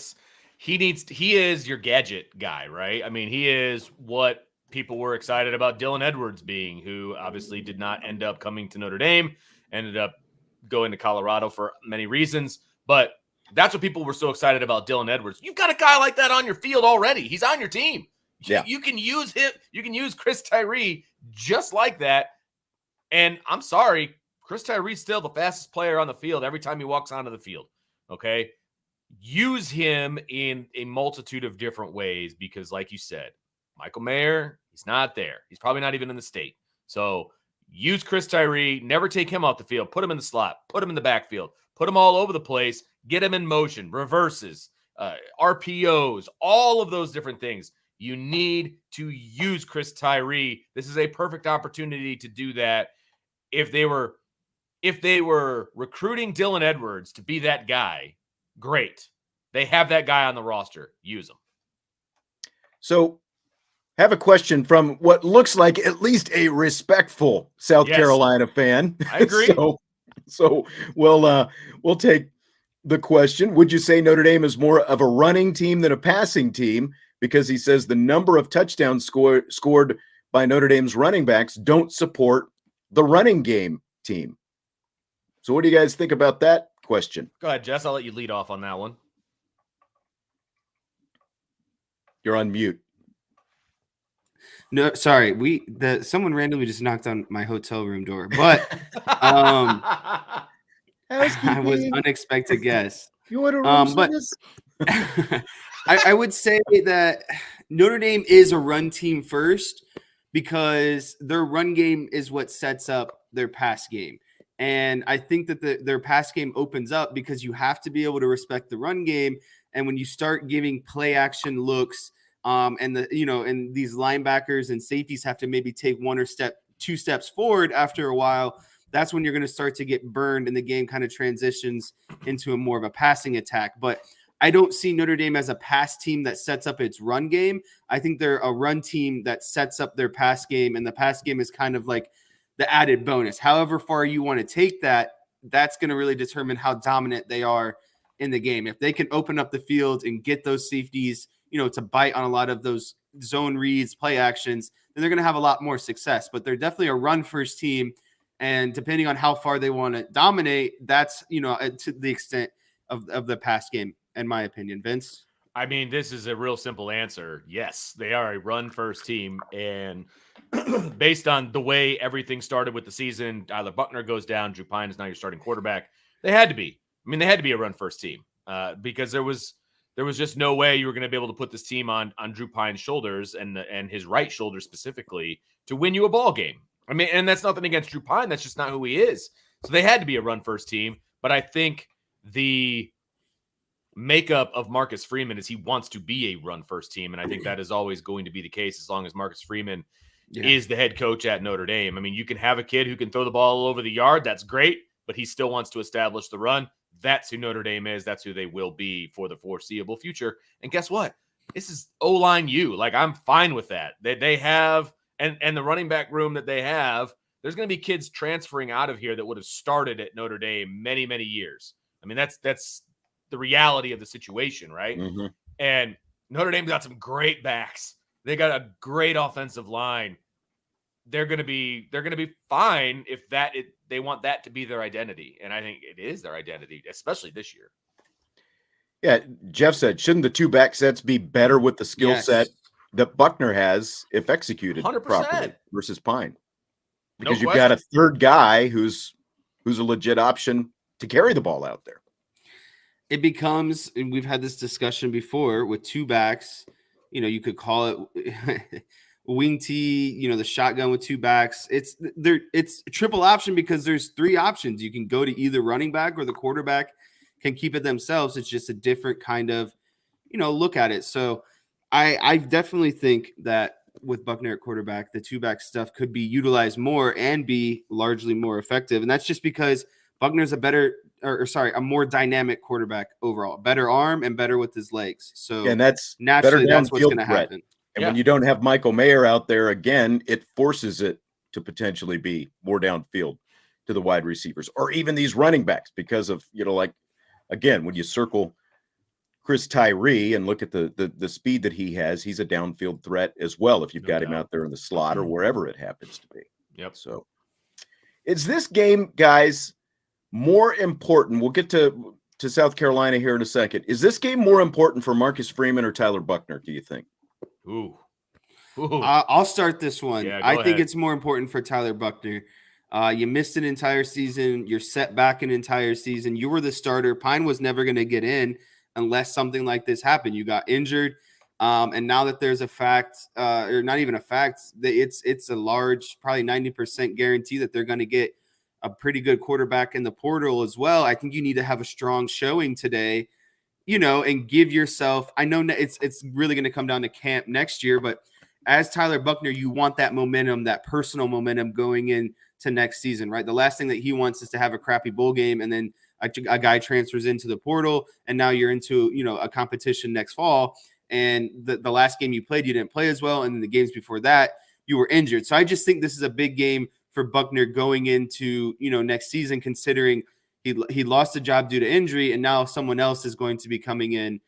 he is your gadget guy, right? I mean, he is what people were excited about Dylan Edwards being, who obviously did not end up coming to Notre Dame, ended up going to Colorado for many reasons. But that's what people were so excited about Dylan Edwards. You've got a guy like that on your field already. He's on your team. Yeah. You can use him. You can use Chris Tyree just like that. And I'm sorry, Chris Tyree's still the fastest player on the field every time he walks onto the field. Okay. Use him in a multitude of different ways because, like you said, Michael Mayer, he's not there. He's probably not even in the state. So use Chris Tyree, never take him off the field, put him in the slot, put him in the backfield, put him all over the place, get him in motion, reverses, RPOs, all of those different things. You need to use Chris Tyree. This is a perfect opportunity to do that. If they were recruiting Dylan Edwards to be that guy, great. They have that guy on the roster. Use him. So, have a question from what looks like at least a respectful South Carolina fan. I agree. So we'll take the question. Would you say Notre Dame is more of a running team than a passing team? Because he says the number of touchdowns scored by Notre Dame's running backs don't support the running game team. So what do you guys think about that question? Go ahead, Jess. I'll let you lead off on that one. You're on mute. No, sorry. Someone randomly just knocked on my hotel room door, but I was unexpected guest. You want to room but I would say that Notre Dame is a run team first because their run game is what sets up their pass game. And I think that their pass game opens up because you have to be able to respect the run game. And when you start giving play action looks, and these linebackers and safeties have to maybe take 1 or 2 steps forward after a while, that's when you're going to start to get burned and the game kind of transitions into a more of a passing attack. But I don't see Notre Dame as a pass team that sets up its run game. I think they're a run team that sets up their pass game, and the pass game is kind of like the added bonus. However far you want to take that, that's going to really determine how dominant they are in the game. If they can open up the field and get those safeties, to bite on a lot of those zone reads, play actions, then they're going to have a lot more success. But they're definitely a run-first team, and depending on how far they want to dominate, that's, to the extent of the pass game, in my opinion. Vince? I mean, this is a real simple answer. Yes, they are a run-first team, and based on the way everything started with the season, Tyler Buckner goes down, Drew Pine is now your starting quarterback. They had to be. I mean, they had to be a run-first team because there was just no way you were going to be able to put this team on Drew Pine's shoulders and his right shoulder specifically to win you a ball game. I mean, and that's nothing against Drew Pine. That's just not who he is. So they had to be a run-first team. But I think the makeup of Marcus Freeman is he wants to be a run-first team, and I think that is always going to be the case as long as Marcus Freeman is the head coach at Notre Dame. I mean, you can have a kid who can throw the ball all over the yard. That's great, but he still wants to establish the run. That's who Notre Dame is. That's who they will be for the foreseeable future. And guess what? This is O-line U. Like, I'm fine with that. They have and the running back room that they have, there's going to be kids transferring out of here that would have started at Notre Dame many, many years. I mean, that's the reality of the situation, right? Mm-hmm. And Notre Dame's got some great backs. They got a great offensive line. They're going to be fine if they want that to be their identity. And I think it is their identity, especially this year. Yeah, Jeff said, shouldn't the two back sets be better with the skill set that Buckner has if executed 100%. properly versus Pine? Because you've got a third guy who's a legit option to carry the ball out there. It becomes, and we've had this discussion before with two backs, you could call it wing T, the shotgun with two backs. It's a triple option because there's three options. You can go to either running back or the quarterback can keep it themselves. It's just a different kind of, look at it. So I definitely think that with Buckner at quarterback, the two back stuff could be utilized more and be largely more effective. And that's just because Buckner's a more dynamic quarterback overall, better arm and better with his legs. So and that's naturally that's what's going to happen. And when you don't have Michael Mayer out there again, it forces it to potentially be more downfield to the wide receivers or even these running backs because of, like, again, when you circle Chris Tyree and look at the speed that he has, he's a downfield threat as well if you've got him out there in the slot or wherever it happens to be. Yep. So is this game, guys, more important? We'll get to South Carolina here in a second. Is this game more important for Marcus Freeman or Tyler Buckner, do you think? Ooh. I'll start this one. Yeah, I think it's more important for Tyler Buckner. You missed an entire season. You're set back an entire season. You were the starter. Pine was never going to get in unless something like this happened. You got injured. And now that there's a fact, or not even a fact, it's a large, probably 90% guarantee that they're going to get a pretty good quarterback in the portal as well. I think you need to have a strong showing today, and give yourself, I know it's really going to come down to camp next year, but as Tyler Buckner, you want that momentum, that personal momentum going in to next season, right? The last thing that he wants is to have a crappy bowl game and then a guy transfers into the portal and now you're into, a competition next fall. And the last game you played, you didn't play as well. And then the games before that, you were injured. So I just think this is a big game for Buckner going into, next season, considering he lost a job due to injury and now someone else is going to be coming in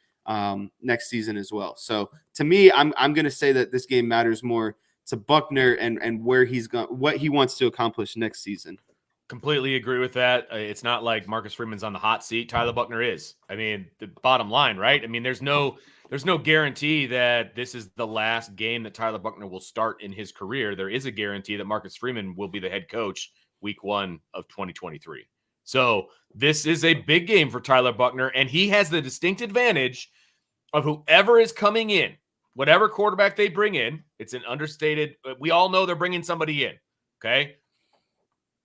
next season as well. So to me, I'm going to say that this game matters more to Buckner and where he's going, what he wants to accomplish next season. Completely agree with that. It's not like Marcus Freeman's on the hot seat. Tyler Buckner is. I mean, the bottom line, right? I mean, there's no guarantee that this is the last game that Tyler Buckner will start in his career. There is a guarantee that Marcus Freeman will be the head coach week 1 of 2023. So this is a big game for Tyler Buckner, and he has the distinct advantage of whoever is coming in, whatever quarterback they bring in. It's an understated. We all know they're bringing somebody in. Okay.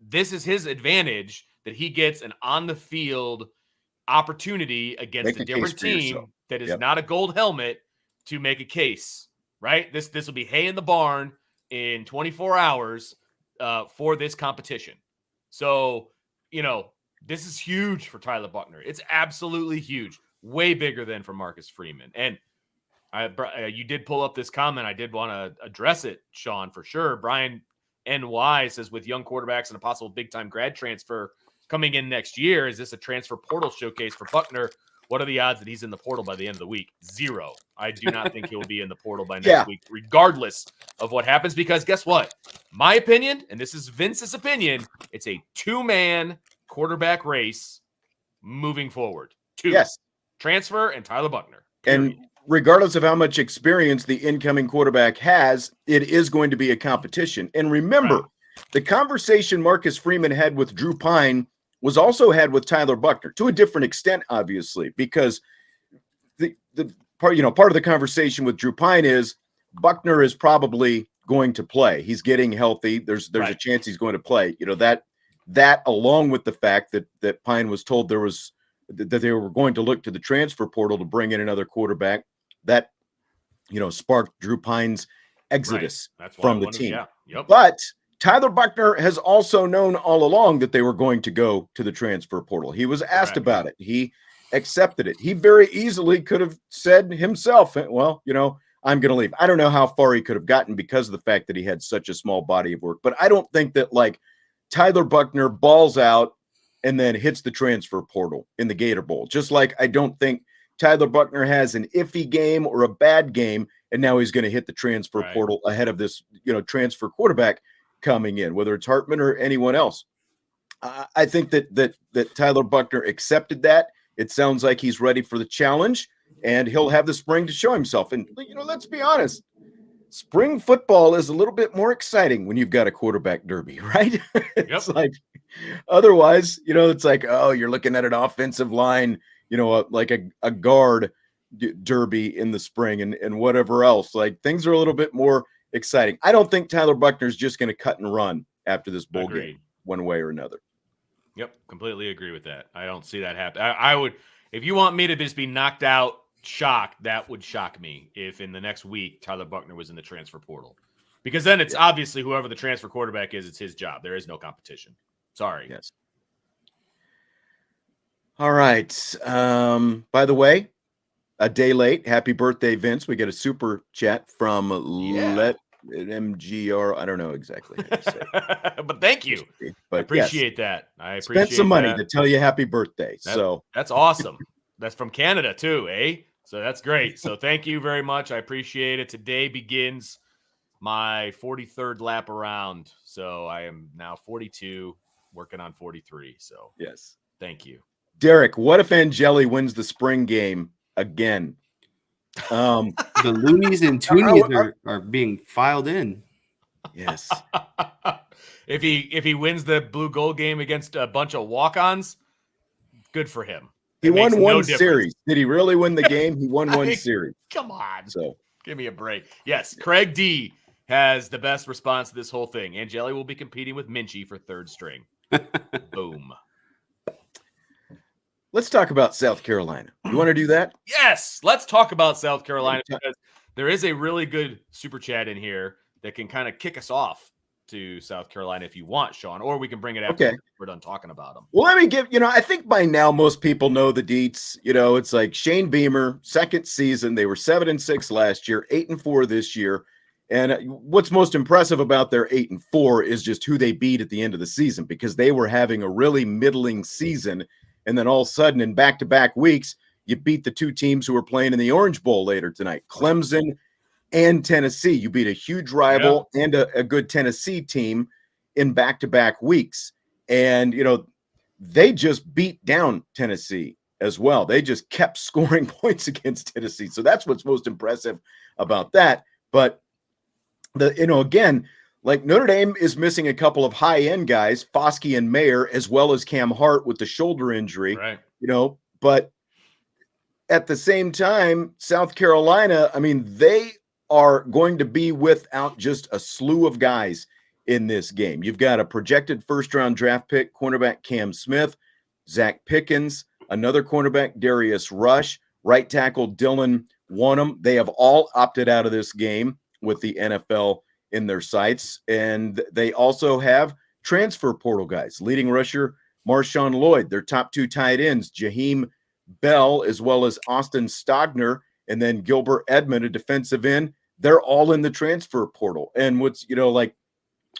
This is his advantage that he gets an on the field opportunity against a different team that is not a gold helmet to make a case, right? This will be hay in the barn in 24 hours for this competition. So, this is huge for Tyler Buckner. It's absolutely huge, way bigger than for Marcus Freeman. And you did pull up this comment. I did want to address it, Sean, for sure. Brian NY says, with young quarterbacks and a possible big-time grad transfer coming in next year, is this a transfer portal showcase for Buckner? What are the odds that he's in the portal by the end of the week? 0. I do not think he'll be in the portal by next week, regardless of what happens, because guess what? My opinion, and this is Vince's opinion, it's a 2-man quarterback race moving forward. 2. Yes. Transfer and Tyler Buckner. Period. And regardless of how much experience the incoming quarterback has, it is going to be a competition. And remember, the conversation Marcus Freeman had with Drew Pine was also had with Tyler Buckner, to a different extent, obviously, because the part of the conversation with Drew Pine is Buckner is probably going to play. He's getting healthy. There's a chance he's going to play. That along with the fact that Pine was told that they were going to look to the transfer portal to bring in another quarterback, that sparked Drew Pine's exodus from the team. But Tyler Buckner has also known all along that they were going to go to the transfer portal. He was asked about it. He accepted it. He very easily could have said himself, well, I'm going to leave. I don't know how far he could have gotten because of the fact that he had such a small body of work. But I don't think that Tyler Buckner balls out and then hits the transfer portal in the Gator Bowl. Just like I don't think Tyler Buckner has an iffy game or a bad game, and now he's going to hit the transfer portal ahead of this, transfer quarterback coming in, whether it's Hartman or anyone else. I think that Tyler Buckner accepted that. It sounds like he's ready for the challenge, and he'll have the spring to show himself. And, let's be honest, spring football is a little bit more exciting when you've got a quarterback derby, right? It's otherwise, it's like, oh, you're looking at an offensive line, like a guard derby in the spring and whatever else. Like, things are a little bit more exciting. I don't think Tyler Buckner's just going to cut and run after this bowl game one way or another. Yep, completely agree with that. I don't see that happen. I would, if you want me to just be knocked out, shocked, that would shock me if in the next week Tyler Buckner was in the transfer portal, because then it's obviously whoever the transfer quarterback is, it's his job. There is no competition. Sorry. Yes. All right. By the way, a day late. Happy birthday, Vince. We get a super chat from Let MGR. I don't know exactly how to say it. But thank you. But I appreciate that. I appreciate spent some money to tell you happy birthday. That's awesome. That's from Canada too, eh? So that's great. So thank you very much. I appreciate it. Today begins my 43rd lap around. So I am now 42, working on 43. So yes. Thank you. Derek, what if Angeli wins the spring game again? The loonies and toonies are being filed in. Yes. If he wins the blue gold game against a bunch of walk-ons, good for him. He won one series. Did he really win the game? He won one series. Come on. So give me a break. Yes, Craig D has the best response to this whole thing. Angeli will be competing with Minchie for third string. Boom. Let's talk about South Carolina. You want to do that? Yes. Let's talk about South Carolina, because there is a really good super chat in here that can kind of kick us off to South Carolina if you want, Sean, or we can bring it after we're done talking about them. Well, let me give, I think by now most people know the deets. It's like Shane Beamer, second season. They were 7-6 last year, 8-4 this year. And what's most impressive about their 8-4 is just who they beat at the end of the season, because they were having a really middling season. And then all of a sudden, in back-to-back weeks, you beat the two teams who are playing in the Orange Bowl later tonight, Clemson and Tennessee. You beat a huge rival and a good Tennessee team in back-to-back weeks. And, they just beat down Tennessee as well. They just kept scoring points against Tennessee. So that's what's most impressive about that. But, again, like Notre Dame is missing a couple of high-end guys, Foskey and Mayer, as well as Cam Hart with the shoulder injury, but at the same time, South Carolina, they are going to be without just a slew of guys in this game. You've got a projected first-round draft pick, cornerback Cam Smith, Zach Pickens, another cornerback, Darius Rush, right tackle Dylan Wonnum. They have all opted out of this game with the NFL in their sights. And they also have transfer portal guys. Leading rusher, Marshawn Lloyd. Their top 2 tight ends, Jaheim Bell, as well as Austin Stogner, and then Gilbert Edmond, a defensive end. They're all in the transfer portal. And what's, like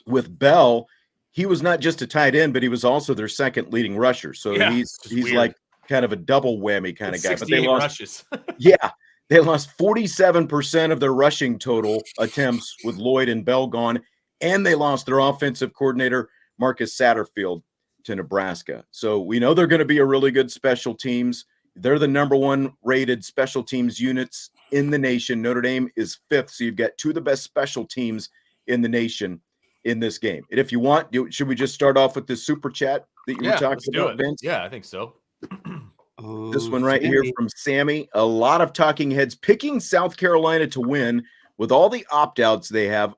with Bell, he was not just a tight end, but he was also their second leading rusher. So he's weird. like kind of a double whammy kind of guy. But they lost rushes. Yeah, they lost 47% of their rushing total attempts with Lloyd and Bell gone, and they lost their offensive coordinator, Marcus Satterfield, to Nebraska. So we know they're going to be a really good special teams. They're the number 1 rated special teams units in the nation. Notre Dame is 5th, so you've got 2 of the best special teams in the nation in this game. And if you want, should we just start off with this super chat that you were talking about, Vince? Yeah, I think so. This one right here from Sammy. A lot of talking heads picking South Carolina to win with all the opt-outs they have.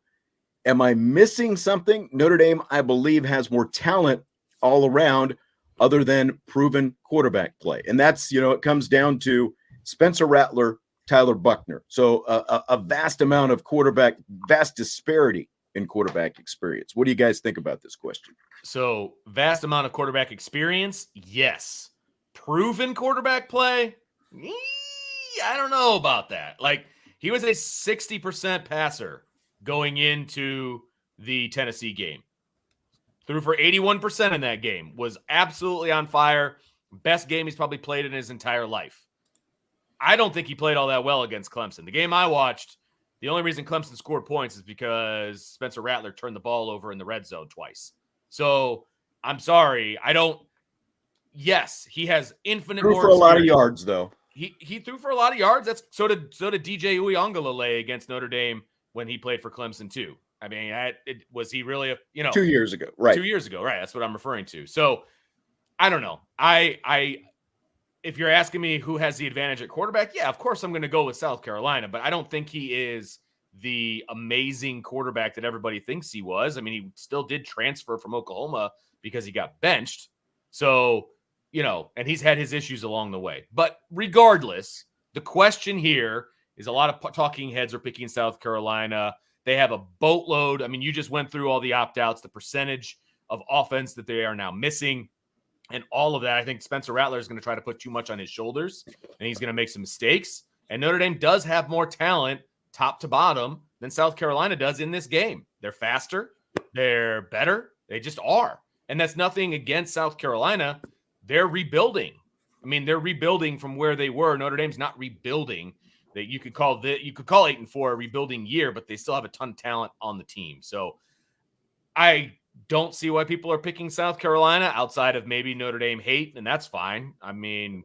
Am I missing something? Notre Dame, I believe, has more talent all around other than proven quarterback play. And that's, it comes down to Spencer Rattler, Tyler Buckner. So a vast amount of vast disparity in quarterback experience. What do you guys think about this question? So vast amount of quarterback experience. Yes. Proven quarterback play. I don't know about that. Like, he was a 60% passer going into the Tennessee game. Threw for 81% in that game. Was absolutely on fire. Best game he's probably played in his entire life. I don't think he played all that well against Clemson. The game I watched, the only reason Clemson scored points is because Spencer Rattler turned the ball over in the red zone twice. So I'm sorry. Yes, he has infinite more for a lot of yards, though. He threw for a lot of yards. So did DJ Uiagalelei against Notre Dame when he played for Clemson too. I mean, was he really 2 years ago, right? 2 years ago, right? That's what I'm referring to. So I don't know. If you're asking me who has the advantage at quarterback, yeah, of course I'm going to go with South Carolina, but I don't think he is the amazing quarterback that everybody thinks he was. I mean, he still did transfer from Oklahoma because he got benched. So, and he's had his issues along the way. But regardless, the question here is a lot of talking heads are picking South Carolina. They have a boatload. I mean, you just went through all the opt-outs, the percentage of offense that they are now missing, and all of that. I think Spencer Rattler is going to try to put too much on his shoulders, and he's going to make some mistakes. And Notre Dame does have more talent, top to bottom, than South Carolina does in this game. They're faster. They're better. They just are. And that's nothing against South Carolina. They're rebuilding. I mean, they're rebuilding from where they were. Notre Dame's not rebuilding. That you could call 8-4 a rebuilding year, but they still have a ton of talent on the team. So I don't see why people are picking South Carolina outside of maybe Notre Dame hate, and that's fine. I mean,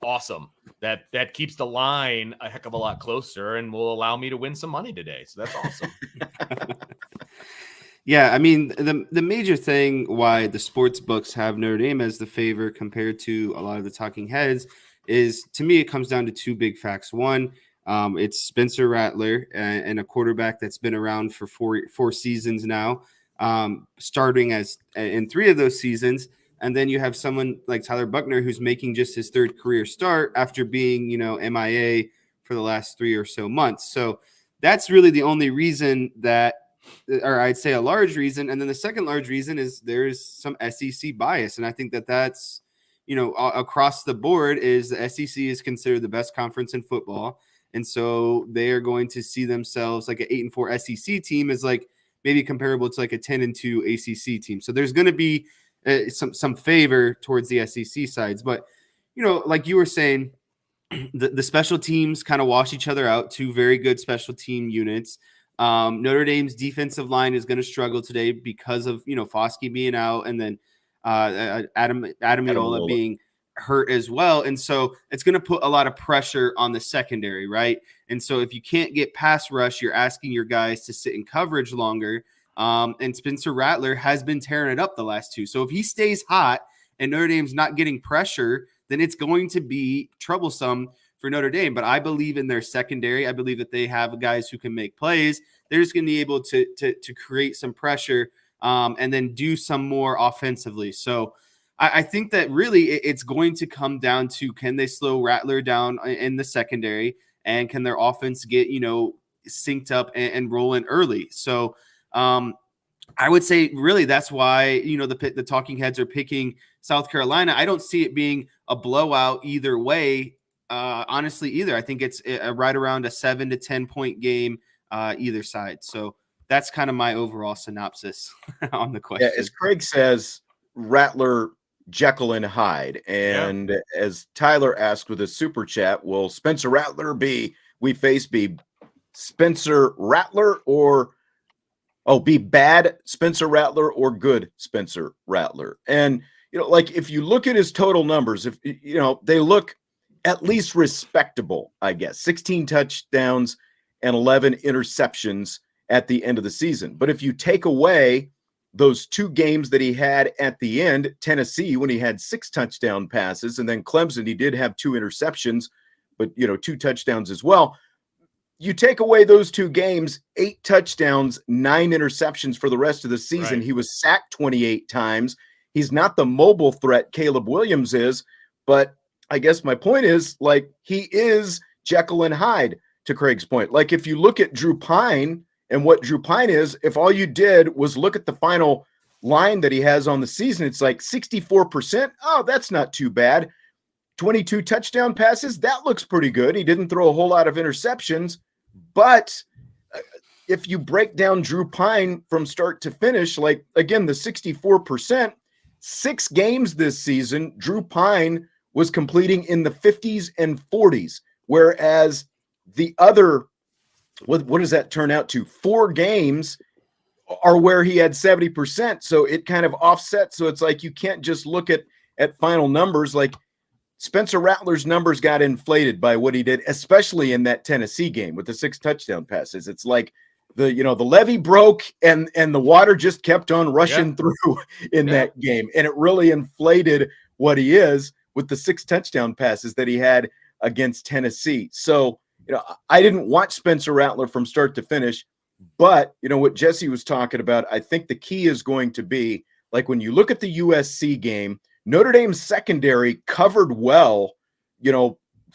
awesome. That keeps the line a heck of a lot closer and will allow me to win some money today. So that's awesome. Yeah, I mean, the major thing why the sports books have Notre Dame as the favor compared to a lot of the talking heads is, to me, it comes down to 2 big facts. One, it's Spencer Rattler and a quarterback that's been around for four seasons now, starting as in 3 of those seasons. And then you have someone like Tyler Buckner, who's making just his 3rd career start after being, MIA for the last 3 or so months. So that's really the only reason or I'd say a large reason. And then the second large reason is there's some SEC bias. And I think that's, across the board is the SEC is considered the best conference in football. And so they are going to see themselves like an 8-4 SEC team is like maybe comparable to like a 10-2 ACC team. So there's going to be some favor towards the SEC sides. But, like you were saying, the special teams kind of wash each other out. 2 very good special team units. Notre Dame's defensive line is going to struggle today because of, Foskey being out and then Adam Iola being hurt as well. And so it's going to put a lot of pressure on the secondary, right? And so if you can't get pass rush, you're asking your guys to sit in coverage longer. And Spencer Rattler has been tearing it up the last 2. So if he stays hot and Notre Dame's not getting pressure, then it's going to be troublesome for Notre Dame. But I believe in their secondary. I believe that they have guys who can make plays. They're just going to be able to create some pressure and then do some more offensively. So I think that really it's going to come down to, can they slow Rattler down in the secondary, and can their offense get, synced up and rolling early? So I would say really that's why, the talking heads are picking South Carolina. I don't see it being a blowout either way. Honestly, either. I think it's right around a 7 to 10 point game either side. So that's kind of my overall synopsis on the question. Yeah, as Craig says, Rattler, Jekyll, and Hyde. And as Tyler asked with a super chat, will Spencer Rattler be Spencer Rattler or be bad Spencer Rattler or good Spencer Rattler? And like if you look at his total numbers, if they look at least respectable, I guess. 16 touchdowns and 11 interceptions at the end of the season. But if you take away those 2 games that he had at the end, Tennessee, when he had 6 touchdown passes, and then Clemson, he did have 2 interceptions, but 2 touchdowns as well. You take away those 2 games, 8 touchdowns, 9 interceptions for the rest of the season. Right. He was sacked 28 times. He's not the mobile threat Caleb Williams is, but I guess my point is, like, he is Jekyll and Hyde, to Craig's point. Like, if you look at Drew Pine and what Drew Pine is, if all you did was look at the final line that he has on the season, it's like 64%. Oh, that's not too bad. 22 touchdown passes, that looks pretty good. He didn't throw a whole lot of interceptions. But if you break down Drew Pine from start to finish, like, again, the 64%, 6 games this season, Drew Pine was completing in the 50s and 40s, whereas the other, what does that turn out to? 4 games are where he had 70%. So it kind of offsets. So it's like you can't just look at final numbers. Like, Spencer Rattler's numbers got inflated by what he did, especially in that Tennessee game with the 6 touchdown passes. It's like the levee broke and the water just kept on rushing through in that game. And it really inflated what he is with the 6 touchdown passes that he had against Tennessee. So, I didn't watch Spencer Rattler from start to finish, but what Jesse was talking about, I think the key is going to be, like, when you look at the USC game, Notre Dame's secondary covered well,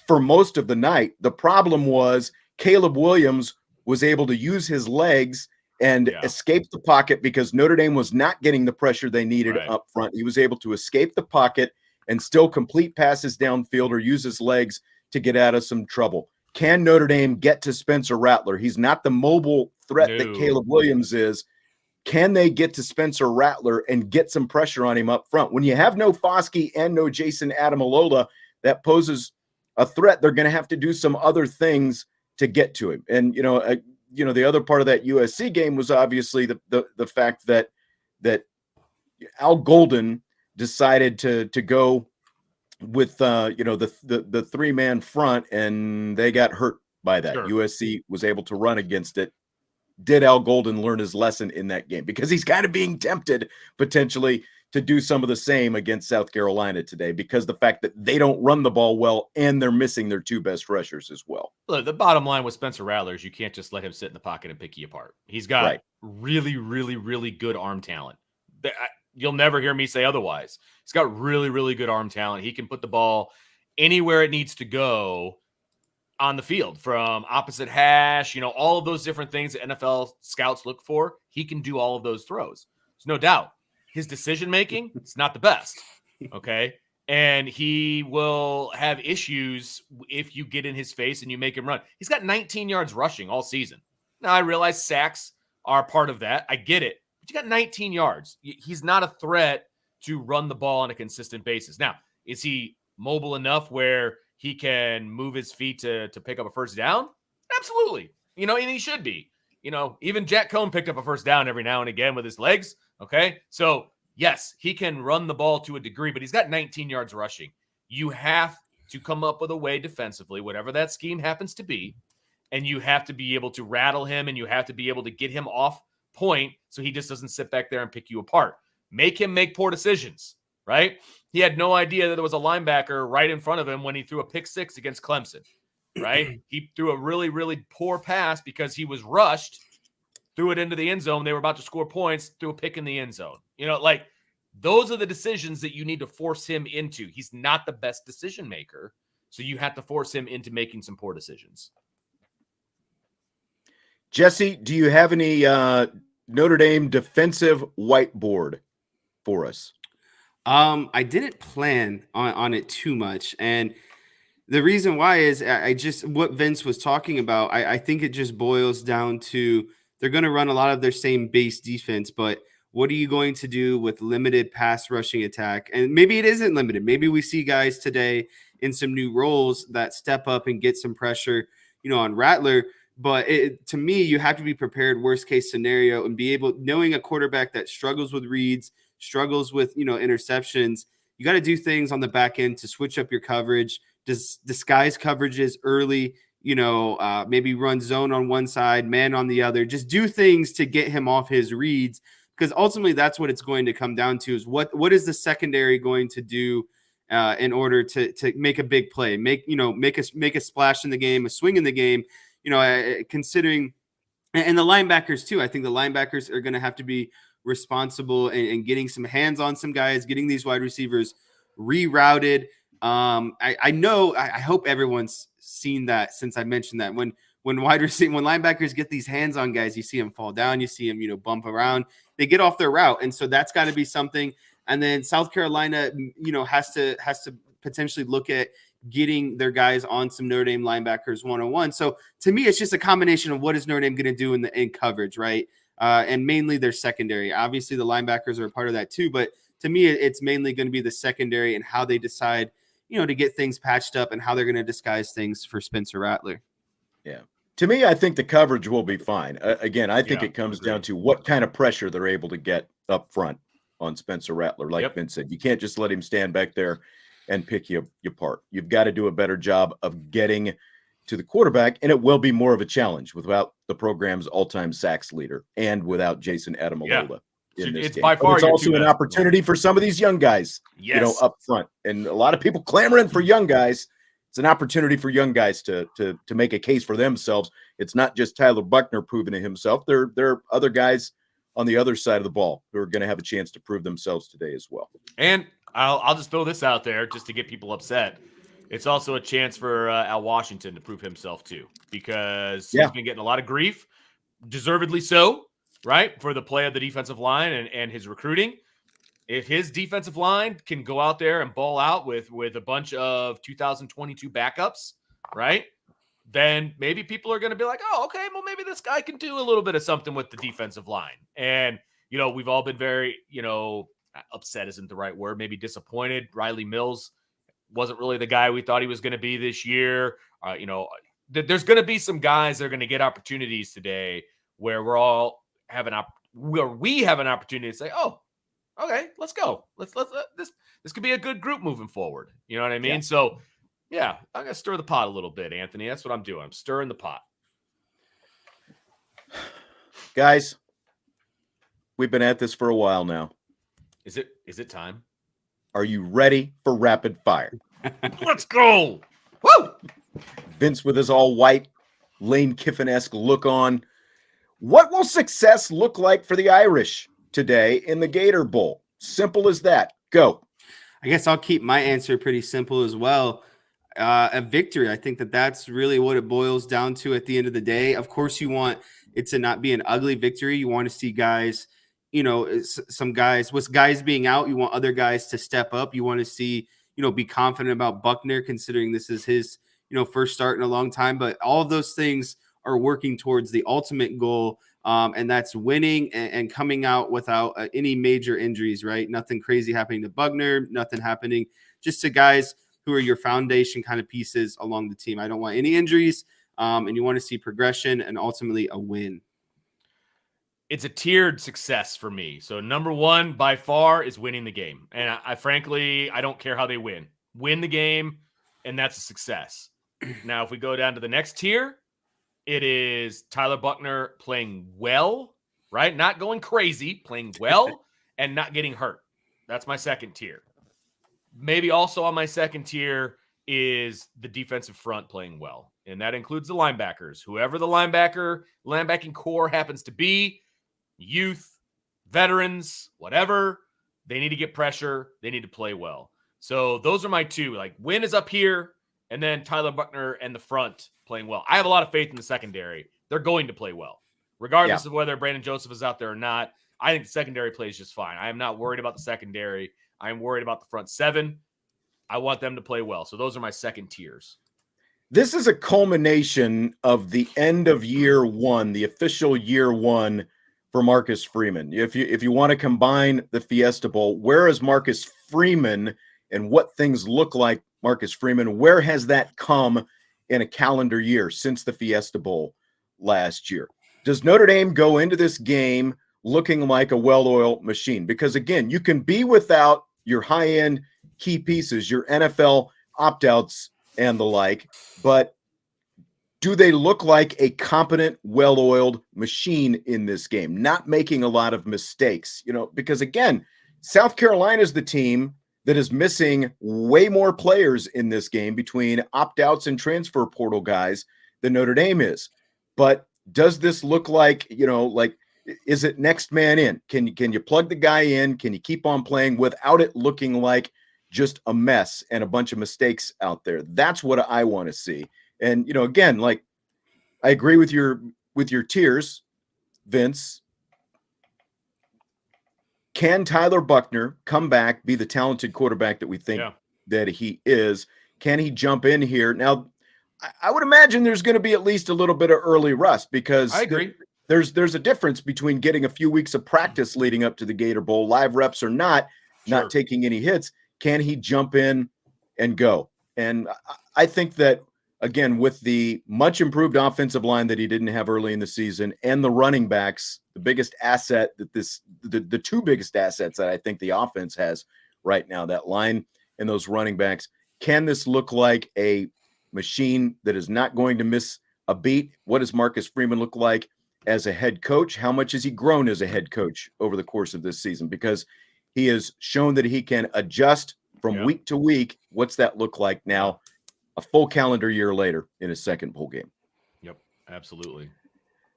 for most of the night. The problem was Caleb Williams was able to use his legs and escape the pocket because Notre Dame was not getting the pressure they needed up front. He was able to escape the pocket and still complete passes downfield or use his legs to get out of some trouble. Can Notre Dame get to Spencer Rattler? He's not the mobile threat that Caleb Williams is. Can they get to Spencer Rattler and get some pressure on him up front? When you have no Foskey and no Jason Adamalola, that poses a threat. They're going to have to do some other things to get to him. And, the other part of that USC game was obviously the fact that Al Golden decided to go with, the 3-man front, and they got hurt by that. Sure. USC was able to run against it. Did Al Golden learn his lesson in that game? Because he's kind of being tempted potentially to do some of the same against South Carolina today, because the fact that they don't run the ball well and they're missing their 2 best rushers as well. Look, the bottom line with Spencer Rattler is you can't just let him sit in the pocket and pick you apart. He's got really, really, really good arm talent. You'll never hear me say otherwise. He's got really, really good arm talent. He can put the ball anywhere it needs to go on the field, from opposite hash, all of those different things that NFL scouts look for. He can do all of those throws. There's no doubt. His decision-making, it's not the best, okay? And he will have issues if you get in his face and you make him run. He's got 19 yards rushing all season. Now, I realize sacks are part of that. I get it. But you got 19 yards. He's not a threat to run the ball on a consistent basis. Now, is he mobile enough where he can move his feet to pick up a first down? Absolutely. And he should be. Even Jack Cohn picked up a first down every now and again with his legs. Okay. So, yes, he can run the ball to a degree, but he's got 19 yards rushing. You have to come up with a way defensively, whatever that scheme happens to be, and you have to be able to rattle him, and you have to be able to get him off point so he just doesn't sit back there and pick you apart. Make him make poor decisions, right? He had no idea that there was a linebacker right in front of him when he threw a pick 6 against Clemson, right? He threw a really, really poor pass because he was rushed, threw it into the end zone. They were about to score points, threw a pick in the end zone. Those are the decisions that you need to force him into. He's not the best decision maker, so you have to force him into making some poor decisions. Jesse, do you have any Notre Dame defensive whiteboard for us? I didn't plan on it too much, and the reason why is I just what Vince was talking about. I think it just boils down to they're going to run a lot of their same base defense, but what are you going to do with limited pass rushing attack? And maybe it isn't limited. Maybe we see guys today in some new roles that step up and get some pressure, on Rattler. But to me, you have to be prepared worst case scenario and be able, knowing a quarterback that struggles with reads, struggles with, interceptions. You got to do things on the back end to switch up your coverage, disguise coverages early, maybe run zone on one side, man on the other. Just do things to get him off his reads, because ultimately that's what it's going to come down to is what is the secondary going to do in order to make a big play, make a splash in the game, a swing in the game, considering and the linebackers too. I think the linebackers are going to have to be responsible and getting some hands on some guys, getting these wide receivers rerouted. I hope everyone's seen that since I mentioned that when linebackers get these hands on guys, you see them fall down, you see them, bump around, they get off their route. And so that's got to be something. And then South Carolina, has to potentially look at getting their guys on some Notre Dame linebackers one-on-one. So to me, it's just a combination of what is Notre Dame going to do in coverage, right? And mainly their secondary. Obviously, the linebackers are a part of that too, but to me, it's mainly going to be the secondary and how they decide, to get things patched up and how they're going to disguise things for Spencer Rattler. Yeah. To me, I think the coverage will be fine. Again, I think it comes down to what kind of pressure they're able to get up front on Spencer Rattler. Like Vince said, you can't just let him stand back there and pick you apart. You've got to do a better job of getting to the quarterback, and it will be more of a challenge without the program's all-time sacks leader and without Jason Adamalola. It's by far. It's also an opportunity for some of these young guys, up front. And a lot of people clamoring for young guys. It's an opportunity for young guys to make a case for themselves. It's not just Tyler Buckner proving to himself. There are other guys on the other side of the ball who are going to have a chance to prove themselves today as well. And I'll just throw this out there just to get people upset. It's also a chance for Al Washington to prove himself too, because he's been getting a lot of grief, deservedly so, right, for the play of the defensive line and his recruiting. If his defensive line can go out there and ball out with a bunch of 2022 backups, right, then maybe people are going to be like, oh, okay, well, maybe this guy can do a little bit of something with the defensive line. And, we've all been very, upset isn't the right word, maybe disappointed. Riley Mills wasn't really the guy we thought he was going to be this year. There's going to be some guys that are going to get opportunities today where we have an opportunity to say, oh, okay, let's go. This could be a good group moving forward. You know what I mean? Yeah. So, I'm going to stir the pot a little bit, Anthony. That's what I'm doing. I'm stirring the pot. Guys, we've been at this for a while now. Is it time? Are you ready for rapid fire? Let's go. Woo! Vince with his all white, Lane Kiffin-esque look on. What will success look like for the Irish today in the Gator Bowl? Simple as that. Go. I guess I'll keep my answer pretty simple as well. A victory. I think that's really what it boils down to at the end of the day. Of course, you want it to not be an ugly victory. You want to see guys, some guys, with guys being out, you want other guys to step up. You want to see, be confident about Buckner, considering this is his, first start in a long time. But all of those things are working towards the ultimate goal, and that's winning and coming out without any major injuries, right? Nothing crazy happening to Buckner, nothing happening just to guys who are your foundation kind of pieces along the team. I don't want any injuries, and you want to see progression and ultimately a win. It's a tiered success for me. So number one by far is winning the game. And I frankly, I don't care how they win the game, and that's a success. Now, if we go down to the next tier, it is Tyler Buckner playing well, right? Not going crazy, playing well and not getting hurt. That's my second tier. Maybe also on my second tier is the defensive front playing well. And that includes the linebackers. Whoever the linebacking core happens to be, youth, veterans, whatever, they need to get pressure. They need to play well. So those are my two. Like, win is up here, and then Tyler Buckner and the front playing well. I have a lot of faith in the secondary. They're going to play well. regardless of whether Brandon Joseph is out there or not. I think the secondary plays just fine. I am not worried about the secondary. I am worried about the front seven. I want them to play well. So those are my second tiers. This is a culmination of the end of year one, the official year one for Marcus Freeman. If you want to combine the Fiesta Bowl, where is Marcus Freeman and what things look like Marcus Freeman? Where has that come in a calendar year since the Fiesta Bowl last year? Does Notre Dame go into this game looking like a well-oiled machine? Because again, you can be without your high-end key pieces, your NFL opt-outs and the like, but do they look like a competent, well-oiled machine in this game, not making a lot of mistakes? Because again, South Carolina is the team that is missing way more players in this game between opt-outs and transfer portal guys than Notre Dame is. But does this look like, is it next man in? Can you plug the guy in? Can you keep on playing without it looking like just a mess and a bunch of mistakes out there? That's what I want to see. And, again, I agree with your tiers, Vince. Can Tyler Buckner come back, be the talented quarterback that we think that he is? Can he jump in here? Now, I would imagine there's going to be at least a little bit of early rust, because I agree. There's a difference between getting a few weeks of practice leading up to the Gator Bowl, live reps or not taking any hits. Can he jump in and go? And I think that, again, with the much improved offensive line that he didn't have early in the season and the running backs, the biggest asset that the two biggest assets that I think the offense has right now, that line and those running backs, can this look like a machine that is not going to miss a beat? What does Marcus Freeman look like as a head coach? How much has he grown as a head coach over the course of this season? Because he has shown that he can adjust from week to week. What's that look like now, a full calendar year later in his second bowl game? Yep, absolutely.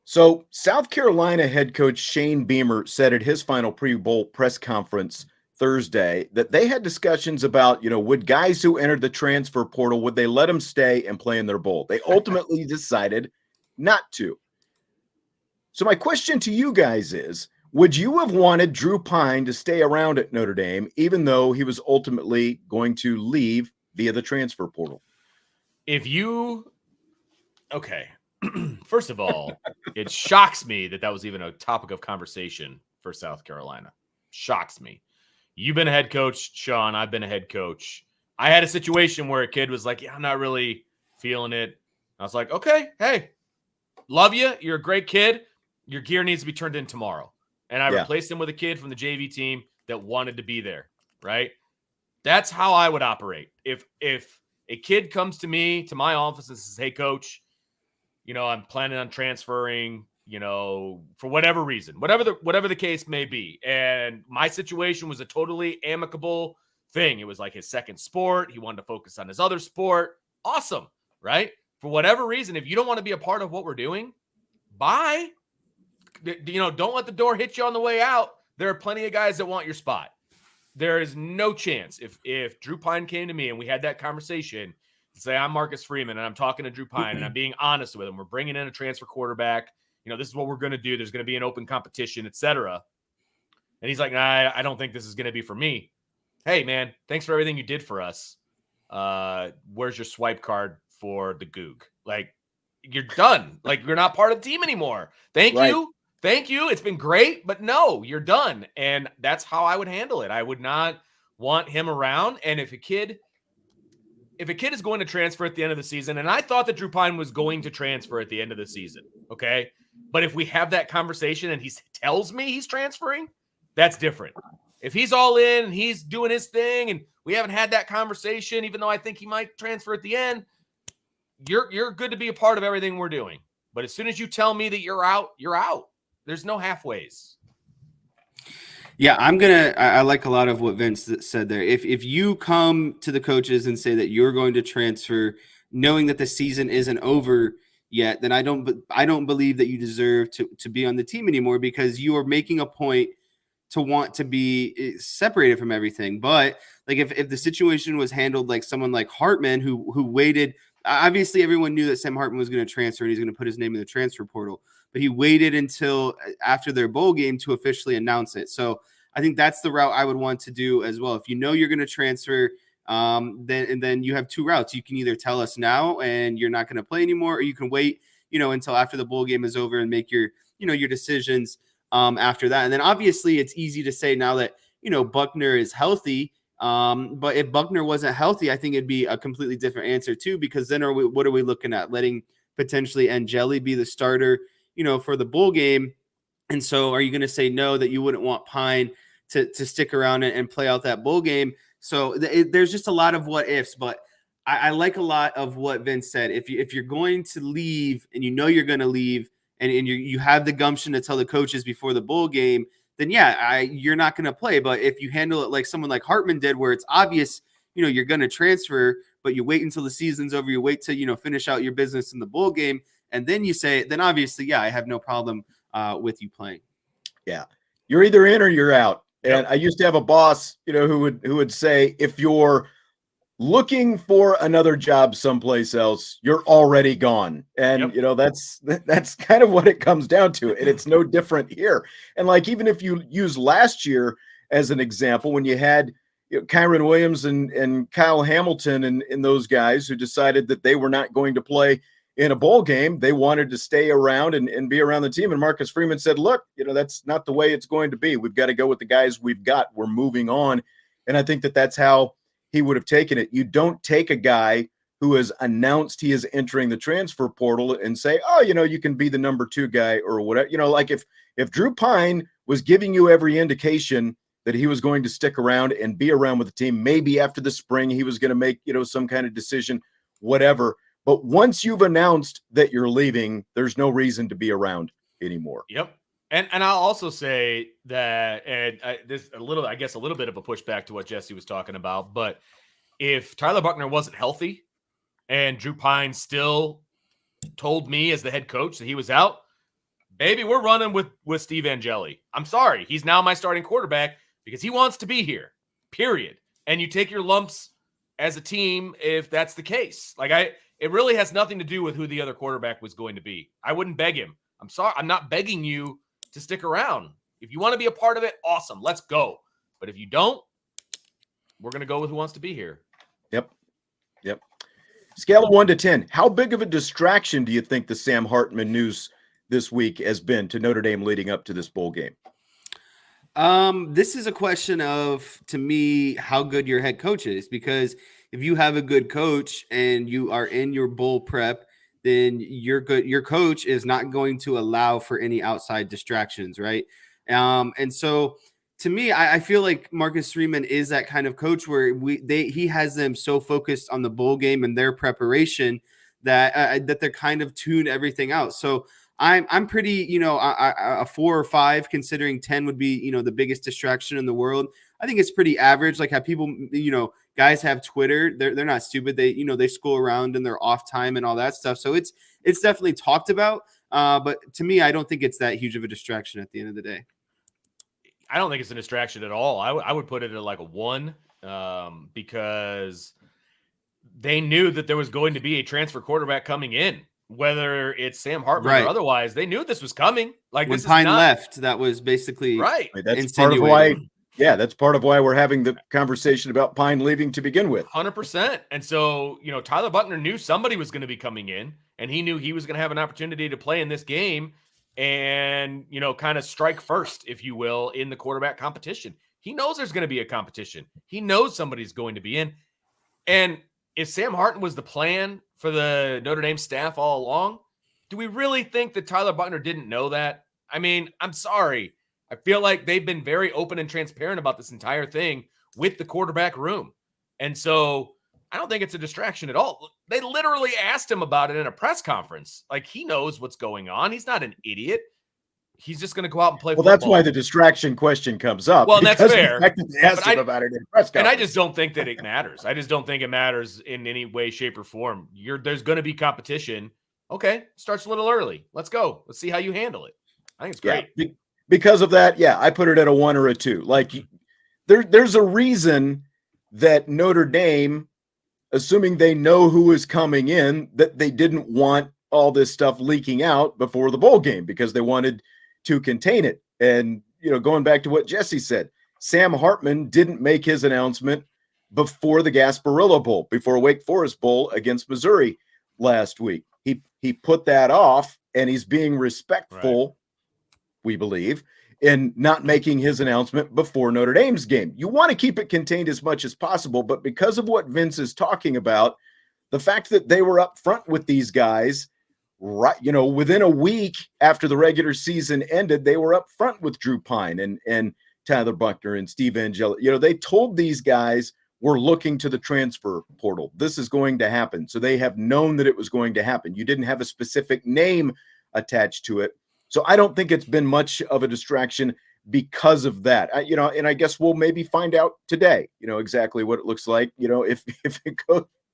So South Carolina head coach Shane Beamer said at his final pre-bowl press conference Thursday that they had discussions about, would guys who entered the transfer portal, would they let them stay and play in their bowl? They ultimately decided not to. So my question to you guys is, would you have wanted Drew Pine to stay around at Notre Dame, even though he was ultimately going to leave via the transfer portal? Okay. First of all, it shocks me that was even a topic of conversation for South Carolina. Shocks me. You've been a head coach, Sean. I've been a head coach. I had a situation where a kid was like, I'm not really feeling it. I was like, okay, hey, love you. You're a great kid. Your gear needs to be turned in tomorrow. And I replaced him with a kid from the JV team that wanted to be there, right? That's how I would operate. If a kid comes to me, to my office, and says, hey, coach, I'm planning on transferring, for whatever reason, whatever the case may be. And my situation was a totally amicable thing. It was like his second sport. He wanted to focus on his other sport. Awesome, right? For whatever reason, if you don't want to be a part of what we're doing, bye. Don't let the door hit you on the way out. There are plenty of guys that want your spot. There is no chance if Drew Pine came to me and we had that conversation, say I'm Marcus Freeman and I'm talking to Drew Pine and I'm being honest with him. We're bringing in a transfer quarterback. This is what we're going to do. There's going to be an open competition, etc. And he's like, nah, I don't think this is going to be for me. Hey, man, thanks for everything you did for us. Where's your swipe card for the Goog? Like, you're done. Like, you're not part of the team anymore. Thank you. Thank you. It's been great, but no, you're done. And that's how I would handle it. I would not want him around. And if a kid is going to transfer at the end of the season, and I thought that Drew Pine was going to transfer at the end of the season, okay? But if we have that conversation and he tells me he's transferring, that's different. If he's all in and he's doing his thing and we haven't had that conversation, even though I think he might transfer at the end, you're good to be a part of everything we're doing. But as soon as you tell me that you're out, you're out. There's no halfways. Yeah, I like a lot of what Vince said there. If you come to the coaches and say that you're going to transfer, knowing that the season isn't over yet, then I don't believe that you deserve to be on the team anymore, because you are making a point to want to be separated from everything. But like if the situation was handled like someone like Hartman, who waited obviously everyone knew that Sam Hartman was going to transfer and he's going to put his name in the transfer portal, but he waited until after their bowl game to officially announce it. I think that's the route I would want to do as well. If you know you're going to transfer, then you have two routes. You can either tell us now and you're not going to play anymore, or you can wait, until after the bowl game is over and make your decisions after that. And then obviously it's easy to say now that, Buckner is healthy. But if Buckner wasn't healthy, I think it'd be a completely different answer too, because then what are we looking at? Letting potentially Angeli be the starter, for the bowl game. And so are you going to say no, that you wouldn't want Pine to stick around and play out that bowl game? So there's just a lot of what ifs, but I like a lot of what Vince said. If you're going to leave and you're going to leave and you have the gumption to tell the coaches before the bowl game, then you're not going to play. But if you handle it like someone like Hartman did, where it's obvious, you're going to transfer, but you wait until the season's over, you wait to, finish out your business in the bowl game, and then you say, then obviously, I have no problem with you playing. Yeah. You're either in or you're out. And I used to have a boss, who would say, if you're looking for another job someplace else, you're already gone. And, that's kind of what it comes down to. And it's no different here. And like, even if you use last year as an example, when you had Kyron Williams and Kyle Hamilton and those guys who decided that they were not going to play in a bowl game, they wanted to stay around and be around the team. And Marcus Freeman said, look, that's not the way it's going to be. We've got to go with the guys we've got. We're moving on. And I think that that's how he would have taken it. You don't take a guy who has announced he is entering the transfer portal and say, oh, you can be the number 2 guy or whatever. Like if Drew Pine was giving you every indication that he was going to stick around and be around with the team, maybe after the spring he was going to make, some kind of decision, whatever. But once you've announced that you're leaving, there's no reason to be around anymore. Yep. And I'll also say that, and this a little bit of a pushback to what Jesse was talking about, but if Tyler Buckner wasn't healthy and Drew Pine still told me as the head coach that he was out, baby, we're running with Steve Angeli. I'm sorry. He's now my starting quarterback because he wants to be here, period. And you take your lumps as a team if that's the case. It really has nothing to do with who the other quarterback was going to be. I wouldn't beg him. I'm sorry. I'm not begging you to stick around. If you want to be a part of it, awesome. Let's go. But if you don't, we're going to go with who wants to be here. Yep. Scale of 1 to 10. How big of a distraction do you think the Sam Hartman news this week has been to Notre Dame leading up to this bowl game? This is a question of, to me, how good your head coach is, because if you have a good coach and you are in your bowl prep, then your coach is not going to allow for any outside distractions, right? And so to me, I feel like Marcus Freeman is that kind of coach where he has them so focused on the bowl game and their preparation that they're kind of tune everything out. So I'm pretty, a 4 or 5, considering 10 would be, the biggest distraction in the world. I think it's pretty average. Like how people, guys have Twitter. They're not stupid. They scroll around in their off time and all that stuff. So it's definitely talked about. But to me, I don't think it's that huge of a distraction at the end of the day. I don't think it's a distraction at all. I would put it at like a 1 because they knew that there was going to be a transfer quarterback coming in. Whether it's Sam Hartman or otherwise, they knew this was coming. Like when Pine left, that was basically right. That's part of why. Yeah, that's part of why we're having the conversation about Pine leaving to begin with. 100%. And so, Tyler Buckner knew somebody was going to be coming in, and he knew he was going to have an opportunity to play in this game and, kind of strike first, if you will, in the quarterback competition. He knows there's going to be a competition. He knows somebody's going to be in. And if Sam Hartman was the plan for the Notre Dame staff all along, do we really think that Tyler Buckner didn't know that? I mean, I'm sorry. I feel like they've been very open and transparent about this entire thing with the quarterback room. And so I don't think it's a distraction at all. They literally asked him about it in a press conference. Like, he knows what's going on. He's not an idiot. He's just going to go out and play football. That's why the distraction question comes up. Well, that's fair. They asked him about it in a press conference. And I just don't think that it matters. I just don't think it matters in any way, shape, or form. There's going to be competition. Okay, starts a little early. Let's go. Let's see how you handle it. I think it's great. Yeah. Because of that, I put it at a 1 or a 2. Like, there's a reason that Notre Dame assuming they know who is coming in, that they didn't want all this stuff leaking out before the bowl game because they wanted to contain it. And, going back to what Jesse said, Sam Hartman didn't make his announcement before the Gasparilla Bowl, before Wake Forest Bowl against Missouri last week. He put that off, and he's being respectful, we believe, in not making his announcement before Notre Dame's game. You want to keep it contained as much as possible, but because of what Vince is talking about, the fact that they were up front with these guys, right, within a week after the regular season ended, they were up front with Drew Pine and Tyler Buckner and Steve Angeli. They told these guys, we're looking to the transfer portal. This is going to happen. So they have known that it was going to happen. You didn't have a specific name attached to it. So I don't think it's been much of a distraction because of that. And I guess we'll maybe find out today, exactly what it looks like. If it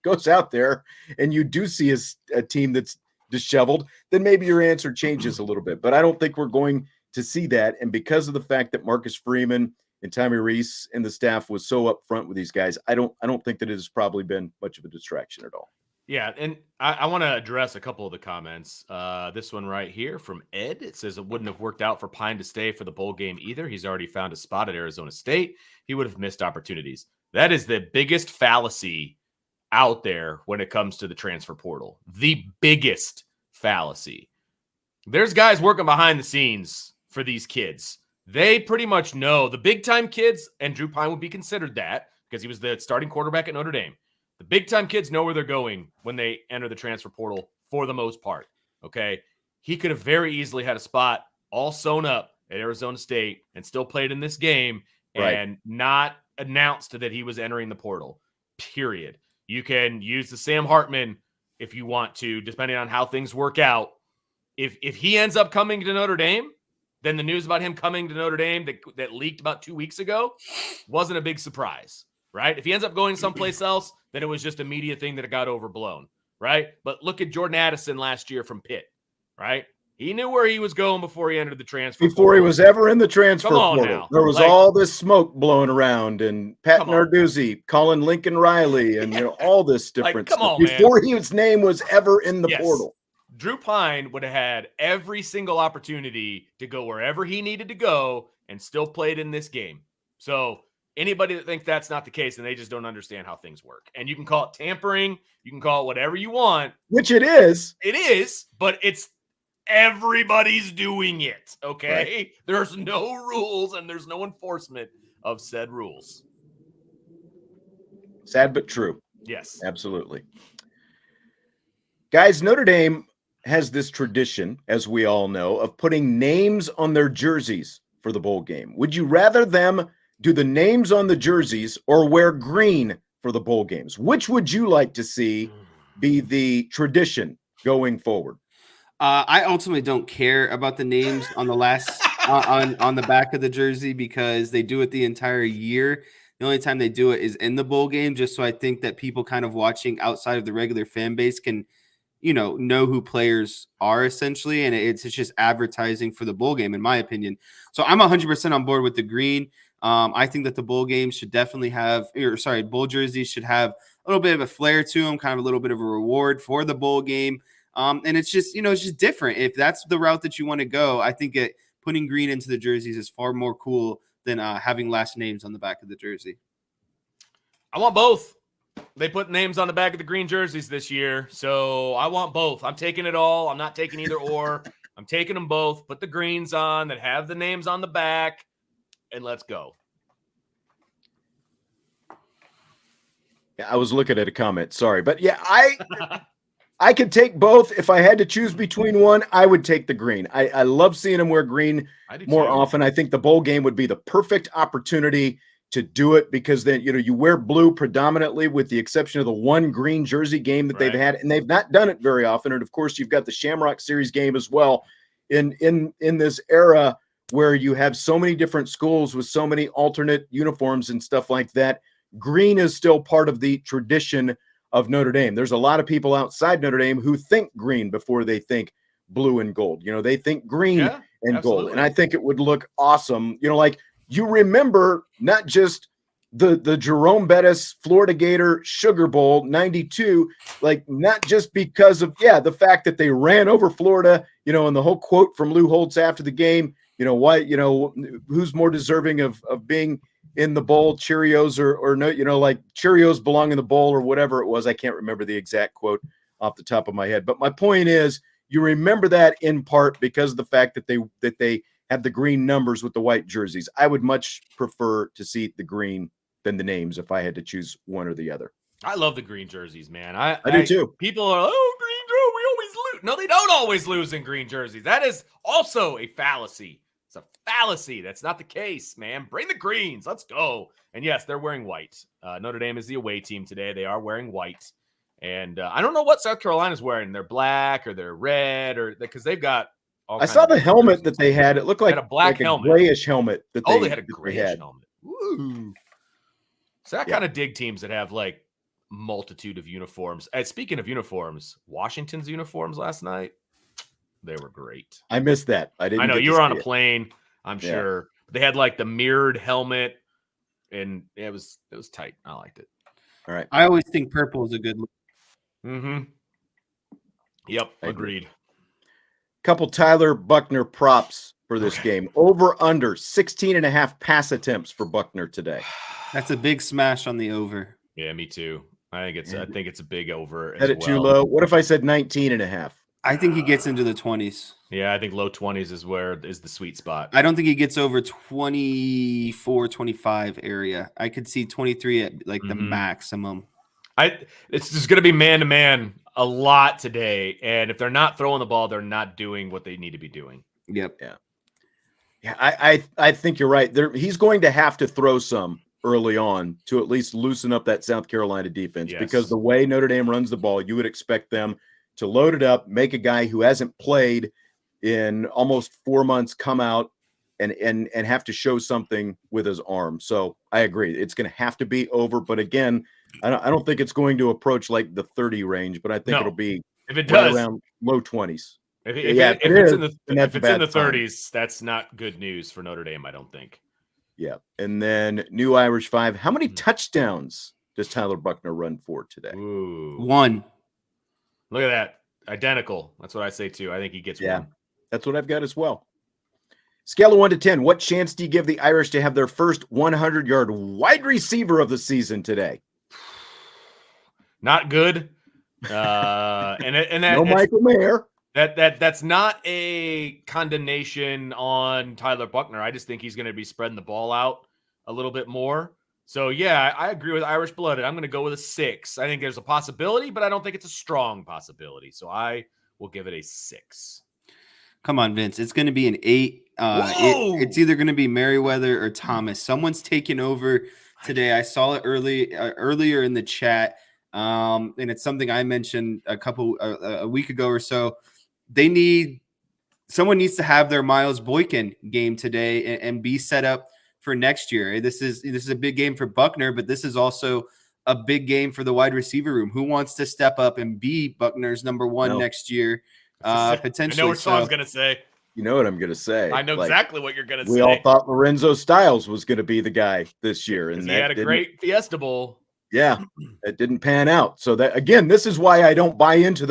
goes out there and you do see a team that's disheveled, then maybe your answer changes a little bit. But I don't think we're going to see that. And because of the fact that Marcus Freeman and Tommy Reese and the staff was so upfront with these guys, I don't think that it has probably been much of a distraction at all. Yeah, and I want to address a couple of the comments. This one right here from Ed. It says it wouldn't have worked out for Pine to stay for the bowl game either. He's already found a spot at Arizona State. He would have missed opportunities. That is the biggest fallacy out there when it comes to the transfer portal. The biggest fallacy. There's guys working behind the scenes for these kids. They pretty much know the big-time kids, and Drew Pine would be considered that because he was the starting quarterback at Notre Dame. The big-time kids know where they're going when they enter the transfer portal for the most part, okay? He could have very easily had a spot all sewn up at Arizona State and still played in this game and not announced that he was entering the portal, period. You can use the Sam Hartman if you want to, depending on how things work out. If he ends up coming to Notre Dame, then the news about him coming to Notre Dame that leaked about 2 weeks ago wasn't a big surprise, right? If he ends up going someplace else, then it was just a media thing that got overblown, right? But look at Jordan Addison last year from Pitt, right? He knew where he was going before he entered the transfer Before portal. he was ever in the transfer portal. Now. There was all this smoke blowing around, and Pat Narduzzi calling Lincoln Riley, and all this different stuff before his name was ever in the portal. Drew Pine would have had every single opportunity to go wherever he needed to go and still played in this game. So anybody that thinks that's not the case, and they just don't understand how things work. And you can call it tampering. You can call it whatever you want. Which it is. It is, but it's everybody's doing it, okay? Right. There's no rules, and there's no enforcement of said rules. Sad but true. Yes. Absolutely. Guys, Notre Dame has this tradition, as we all know, of putting names on their jerseys for the bowl game. Would you rather them do the names on the jerseys or wear green for the bowl games? Which would you like to see be the tradition going forward? I ultimately don't care about the names on the last on the back of the jersey because they do it the entire year. The only time they do it is in the bowl game, just so I think that people kind of watching outside of the regular fan base can know who players are essentially. And it's just advertising for the bowl game, in my opinion. So I'm 100% on board with the green. I think that the bowl games should definitely bowl jerseys should have a little bit of a flair to them, kind of a little bit of a reward for the bowl game. And it's just, it's just different. If that's the route that you want to go, I think putting green into the jerseys is far more cool than having last names on the back of the jersey. I want both. They put names on the back of the green jerseys this year, so I want both. I'm taking it all. I'm not taking either or. I'm taking them both. Put the greens on that have the names on the back, and let's go. Yeah, I was looking at a comment. Sorry. But, yeah, I could take both. If I had to choose between one, I would take the green. I love seeing them wear green more often. I think the bowl game would be the perfect opportunity to do it because then, you wear blue predominantly with the exception of the one green jersey game that they've had, and they've not done it very often. And of course you've got the Shamrock Series game as well in this era where you have so many different schools with so many alternate uniforms and stuff like that. Green is still part of the tradition of Notre Dame. There's a lot of people outside Notre Dame who think green before they think blue and gold. They think green and gold. And I think it would look awesome. Like, you remember not just the Jerome Bettis Florida Gator Sugar Bowl 92, like not just because of the fact that they ran over Florida, and the whole quote from Lou Holtz after the game, why, who's more deserving of being in the bowl, Cheerios or no, like Cheerios belong in the bowl or whatever it was. I can't remember the exact quote off the top of my head, but my point is, you remember that in part because of the fact that they had the green numbers with the white jerseys. I would much prefer to see the green than the names if I had to choose one or the other. I love the green jerseys, man. I do too. People are, green jersey, we always lose. No, they don't always lose in green jerseys. That is also a fallacy. It's a fallacy. That's not the case, man. Bring the greens. Let's go. And yes, they're wearing white. Notre Dame is the away team today. They are wearing white. And I don't know what South Carolina's wearing. They're black or they're red or because they've got I saw the helmet jerseys that they had. It looked like a black helmet. A grayish helmet. They had a grayish helmet. Ooh. So I kind of dig teams that have like multitude of uniforms. And speaking of uniforms, Washington's uniforms last night, they were great. I missed that. I know you were on a plane, I'm sure. They had like the mirrored helmet, and it was tight. I liked it. All right. I always think purple is a good look. Mm-hmm. Yep, agreed. Couple Tyler Buckner props for this game. Over under 16.5 pass attempts for Buckner today. That's a big smash on the over. Yeah, me too. I think it's a big over. Had it too low. What if I said 19.5? I think he gets into the 20s. Yeah, I think low 20s is the sweet spot. I don't think he gets over 24, 25 area. I could see 23 at like the maximum. It's just going to be man-to-man a lot today. And if they're not throwing the ball, they're not doing what they need to be doing. Yep. Yeah, I think you're right. He's going to have to throw some early on to at least loosen up that South Carolina defense because the way Notre Dame runs the ball, you would expect them to load it up, make a guy who hasn't played in almost 4 months come out and have to show something with his arm. So I agree. It's going to have to be over. But again, I don't think it's going to approach like the 30 range, but I think it'll be if it does around low 20s. If it's in the 30s, that's not good news for Notre Dame, I don't think. Yeah. And then New Irish 5. How many touchdowns does Tyler Buckner run for today? Ooh. 1. Look at that. Identical. That's what I say too. I think he gets 1. That's what I've got as well. Scale of 1 to 10. What chance do you give the Irish to have their first 100-yard wide receiver of the season today? Not good. And that, no Michael Mayer. That's not a condemnation on Tyler Buckner. I just think he's going to be spreading the ball out a little bit more. So, yeah, I agree with Irish Blooded. I'm going to go with a 6. I think there's a possibility, but I don't think it's a strong possibility. So I will give it a 6. Come on, Vince. It's going to be an 8. It's either going to be Merriweather or Thomas. Someone's taking over today. I saw it earlier in the chat, and it's something I mentioned a week ago or so. Someone needs to have their Miles Boykin game today and be set up for next year. This is a big game for Buckner, but this is also a big game for the wide receiver room. Who wants to step up and be Buckner's number 1 next year? Potentially. I know what Sean's going to say. You know what I'm going to say. I know exactly what you're going to say. We all thought Lorenzo Styles was going to be the guy this year. And he had a great Fiesta Bowl. Yeah, it didn't pan out. So that, again, this is why I don't buy into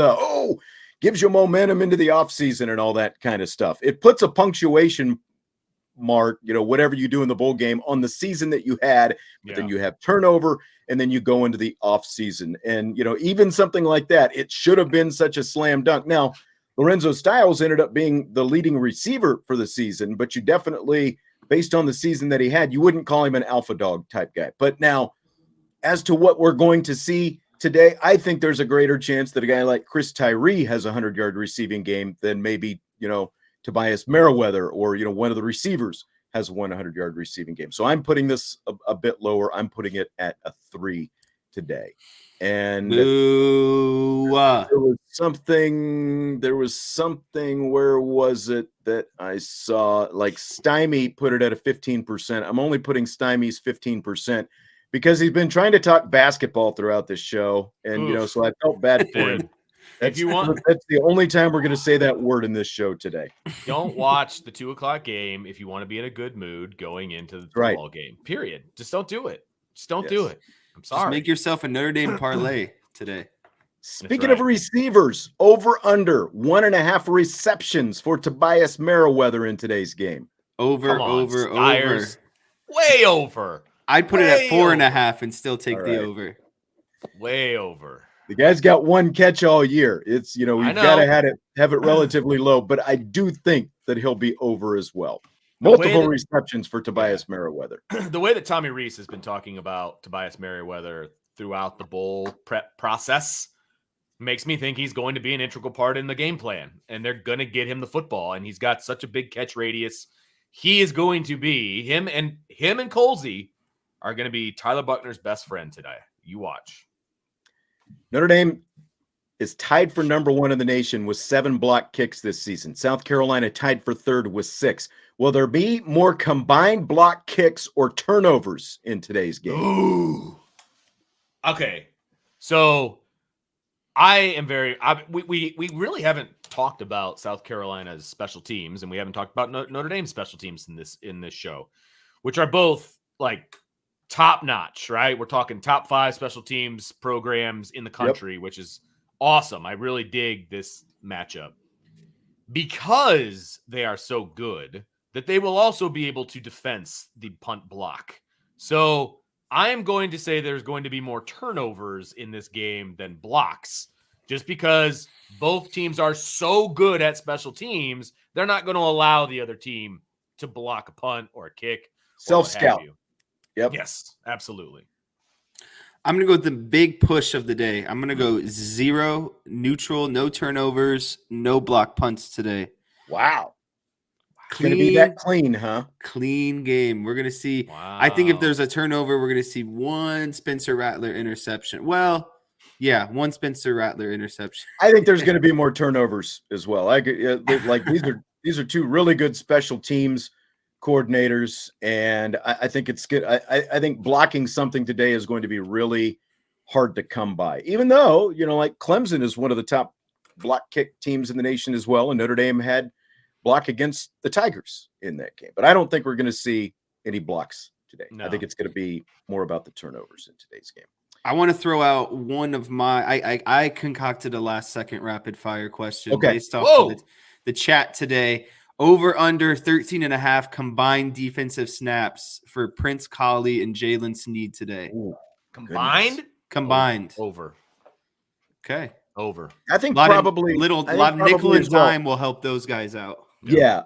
gives you momentum into the offseason and all that kind of stuff. It puts a punctuation mark, whatever you do in the bowl game on the season that you had, but then you have turnover and then you go into the offseason. And, even something like that, it should have been such a slam dunk. Now, Lorenzo Styles ended up being the leading receiver for the season, but you definitely, based on the season that he had, you wouldn't call him an alpha dog type guy. But now, as to what we're going to see today, I think there's a greater chance that a guy like Chris Tyree has a 100-yard receiving game than maybe, Tobias Merriweather or, one of the receivers has a 100-yard receiving game. So I'm putting this a bit lower. I'm putting it at a 3 today. And there was something, where was it that I saw? Like Stymie put it at a 15%. I'm only putting Stymie's 15% because he's been trying to talk basketball throughout this show. And, so I felt bad for him. That's the only time we're going to say that word in this show today. Don't watch the 2:00 game if you want to be in a good mood going into the football game, period. Just don't do it. Just don't do it. I'm sorry. Just make yourself a Notre Dame parlay today. Speaking of receivers, over under 1.5 receptions for Tobias Merriweather in today's game. Over. Way over. I'd put it at 4.5 and still take the over. Way over. The guy's got one catch all year. It's, we've got to have it relatively low, but I do think that he'll be over as well. Multiple receptions for Tobias Merriweather. The way that Tommy Rees has been talking about Tobias Merriweather throughout the bowl prep process makes me think he's going to be an integral part in the game plan, and they're going to get him the football, and he's got such a big catch radius. He is going to be him and Colsey are going to be Tyler Buckner's best friend today. You watch. Notre Dame is tied for number 1 in the nation with 7 block kicks this season. South Carolina tied for 3rd with 6. Will there be more combined block kicks or turnovers in today's game? Ooh. Okay. So I am we really haven't talked about South Carolina's special teams, and we haven't talked about Notre Dame's special teams in this show, which are both like top notch, right? We're talking top 5 special teams programs in the country, which is awesome. I really dig this matchup because they are so good that they will also be able to defense the punt block. So I am going to say there's going to be more turnovers in this game than blocks, just because both teams are so good at special teams. They're not going to allow the other team to block a punt or a kick. Self-scout. Yep. Yes, absolutely. I'm going to go with the big push of the day. I'm going to go 0, neutral, no turnovers, no block punts today. Wow. It's going to be that clean, huh? Clean game. We're going to see. Wow. I think if there's a turnover, we're going to see one Spencer Rattler interception. Well, yeah, one Spencer Rattler interception. I think there's going to be more turnovers as well. These are 2 really good special teams coordinators, and I think it's good. I think blocking something today is going to be really hard to come by, even though, like Clemson is one of the top block kick teams in the nation as well, and Notre Dame had block against the Tigers in that game. But I don't think we're going to see any blocks today. No. I think it's going to be more about the turnovers in today's game. I want to throw out one of my I concocted a last-second rapid-fire question based off of the chat today. Over under 13.5 combined defensive snaps for Prince Colley and Jalen Sneed today. Ooh, combined? Combined. Over. Okay. Over. I think a probably lot of nickel and dime will help those guys out. Yeah,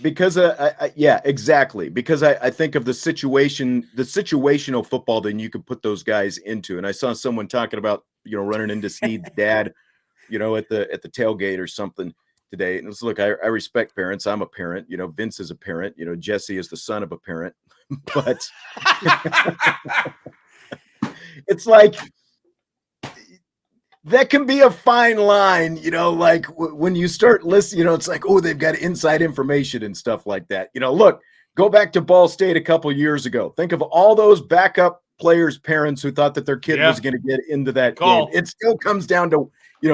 because exactly. Because I think of the situational football that you could put those guys into. And I saw someone talking about, running into Sneed's dad, at the tailgate or something today. And it's, look, I respect parents. I'm a parent. Vince is a parent. Jesse is the son of a parent. But it's like that can be a fine line, like when you start listening, it's like, oh, they've got inside information and stuff like that. Look, go back to Ball State a couple years ago. Think of all those backup players' parents who thought that their kid was going to get into that game. It still comes down to,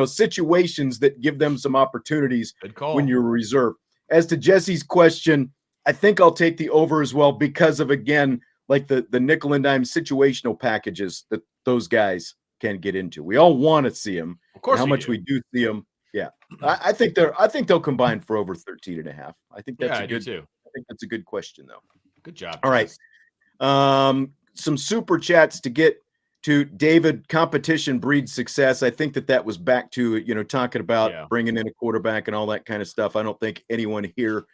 situations that give them some opportunities when you're reserved. As to Jesse's question, I think I'll take the over as well because of, again, like the nickel and dime situational packages that those guys can get into. We all want to see them. Of course, how much we do see them. Yeah, I think they'll combine for over 13.5. I think that's I think that's a good question, though. Good job. All right. Some super chats to get to. David, competition breeds success. I think that was back to, talking about bringing in a quarterback and all that kind of stuff. I don't think anyone here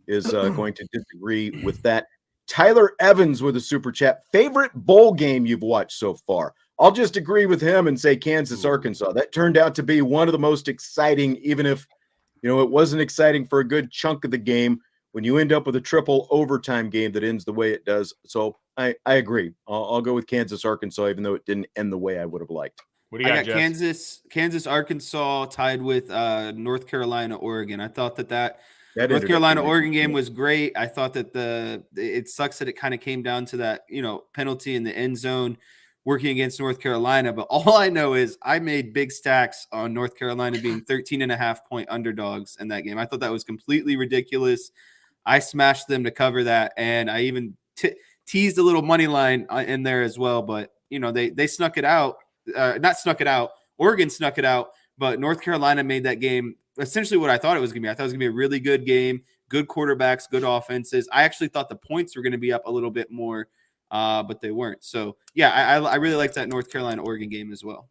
is going to disagree with that. Tyler Evans with a super chat. Favorite bowl game you've watched so far? I'll just agree with him and say Kansas, Arkansas. That turned out to be one of the most exciting, even if, it wasn't exciting for a good chunk of the game when you end up with a triple overtime game that ends the way it does. So I agree. I'll go with Kansas, Arkansas, even though it didn't end the way I would have liked. What do you got, Jeff? Kansas, Arkansas tied with North Carolina, Oregon. I thought that North Carolina, Oregon game was great. I thought that it sucks that it kind of came down to that, penalty in the end zone working against North Carolina. But all I know is I made big stacks on North Carolina being 13.5-point underdogs in that game. I thought that was completely ridiculous. I smashed them to cover that. And I even teased a little money line in there as well, but they snuck it out. Not snuck it out. Oregon snuck it out, but North Carolina made that game essentially what I thought it was going to be. I thought it was going to be a really good game, good quarterbacks, good offenses. I actually thought the points were going to be up a little bit more, but they weren't. So, yeah, I really liked that North Carolina-Oregon game as well.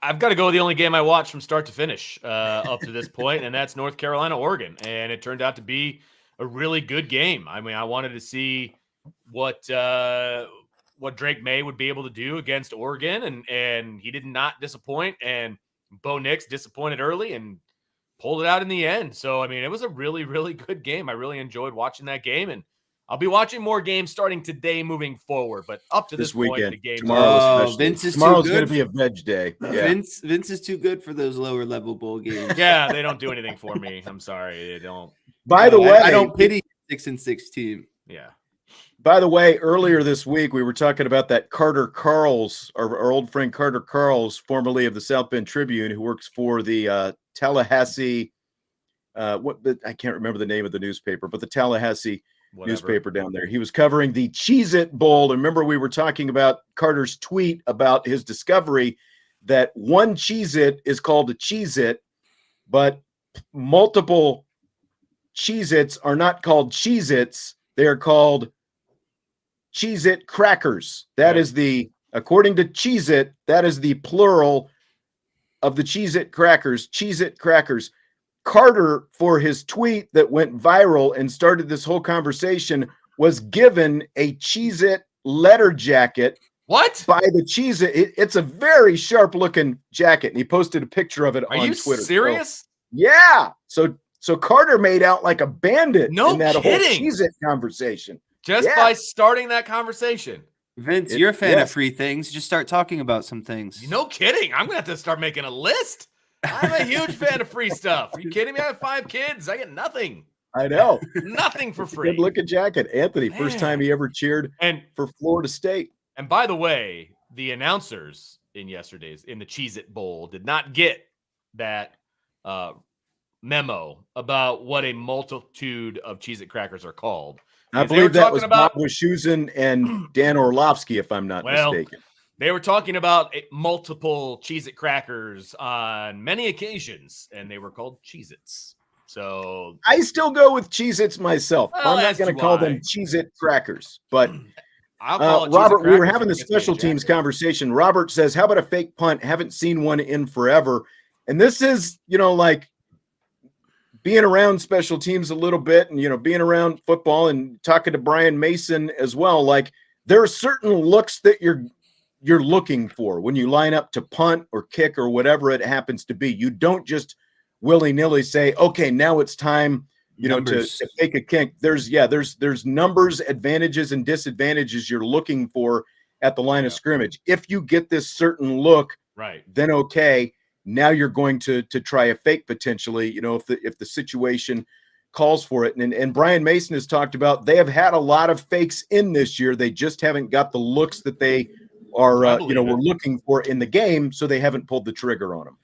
I've got to go with the only game I watched from start to finish up to this point, and that's North Carolina-Oregon. And it turned out to be a really good game. I mean, I wanted to see what Drake May would be able to do against Oregon, and he did not disappoint. And Bo Nix disappointed early and pulled it out in the end. So, I mean, it was a really, really good game. I really enjoyed watching that game, and I'll be watching more games starting today moving forward. But up to this point, the game tomorrow's going to be a veg day. Yeah. Vince is too good for those lower level bowl games. Yeah, they don't do anything for me. I'm sorry, they don't. By the way, I don't pity 6-6 team. Yeah. By the way, earlier this week, we were talking about that Carter Carls, our old friend Carter Carls, formerly of the South Bend Tribune, who works for the Tallahassee, I can't remember the name of the newspaper, but the Tallahassee newspaper down there. He was covering the Cheez-It Bowl. And remember, we were talking about Carter's tweet about his discovery that one Cheez-It is called a Cheez-It, but multiple Cheez-Its are not called Cheez-Its. They are called Cheez-It crackers. That is according to Cheez-It, that is the plural of the Cheez-It crackers. Cheez-It crackers. Carter, for his tweet that went viral and started this whole conversation, was given a Cheez-It letter jacket. What? By the Cheez-It. It's a very sharp-looking jacket, and he posted a picture of it on Twitter. Are you serious? So, yeah. So Carter made out like a bandit in that whole Cheez-It conversation. Just by starting that conversation. Vince, you're a fan of free things. Just start talking about some things. No kidding. I'm going to have to start making a list. I'm a huge fan of free stuff. Are you kidding me? I have 5 kids. I get nothing. I know. Nothing for free. Good looking jacket. Anthony, first time he ever cheered for Florida State. And by the way, the announcers in the Cheez-It Bowl did not get that memo about what a multitude of Cheez-It crackers are called. I believe that was Bob Wischusen and Dan Orlovsky, if I'm not mistaken. They were talking about multiple Cheez-It crackers on many occasions, and they were called Cheez-Its. So I still go with Cheez-Its myself. Well, I'm not going to call them Cheez-It crackers, but I'll call it Robert, we were having the special teams conversation. Robert says, how about a fake punt? Haven't seen one in forever. And this is, like being around special teams a little bit and, being around football and talking to Brian Mason as well. Like there are certain looks that you're looking for when you line up to punt or kick or whatever it happens to be. You don't just willy-nilly say, okay, now it's time, to fake a kick. There's numbers, advantages and disadvantages you're looking for at the line of scrimmage. If you get this certain look, then okay, now you're going to try a fake potentially, if the situation calls for it. And Brian Mason has talked about they have had a lot of fakes in this year. They just haven't got the looks that they are, we're looking for in the game, so they haven't pulled the trigger on them.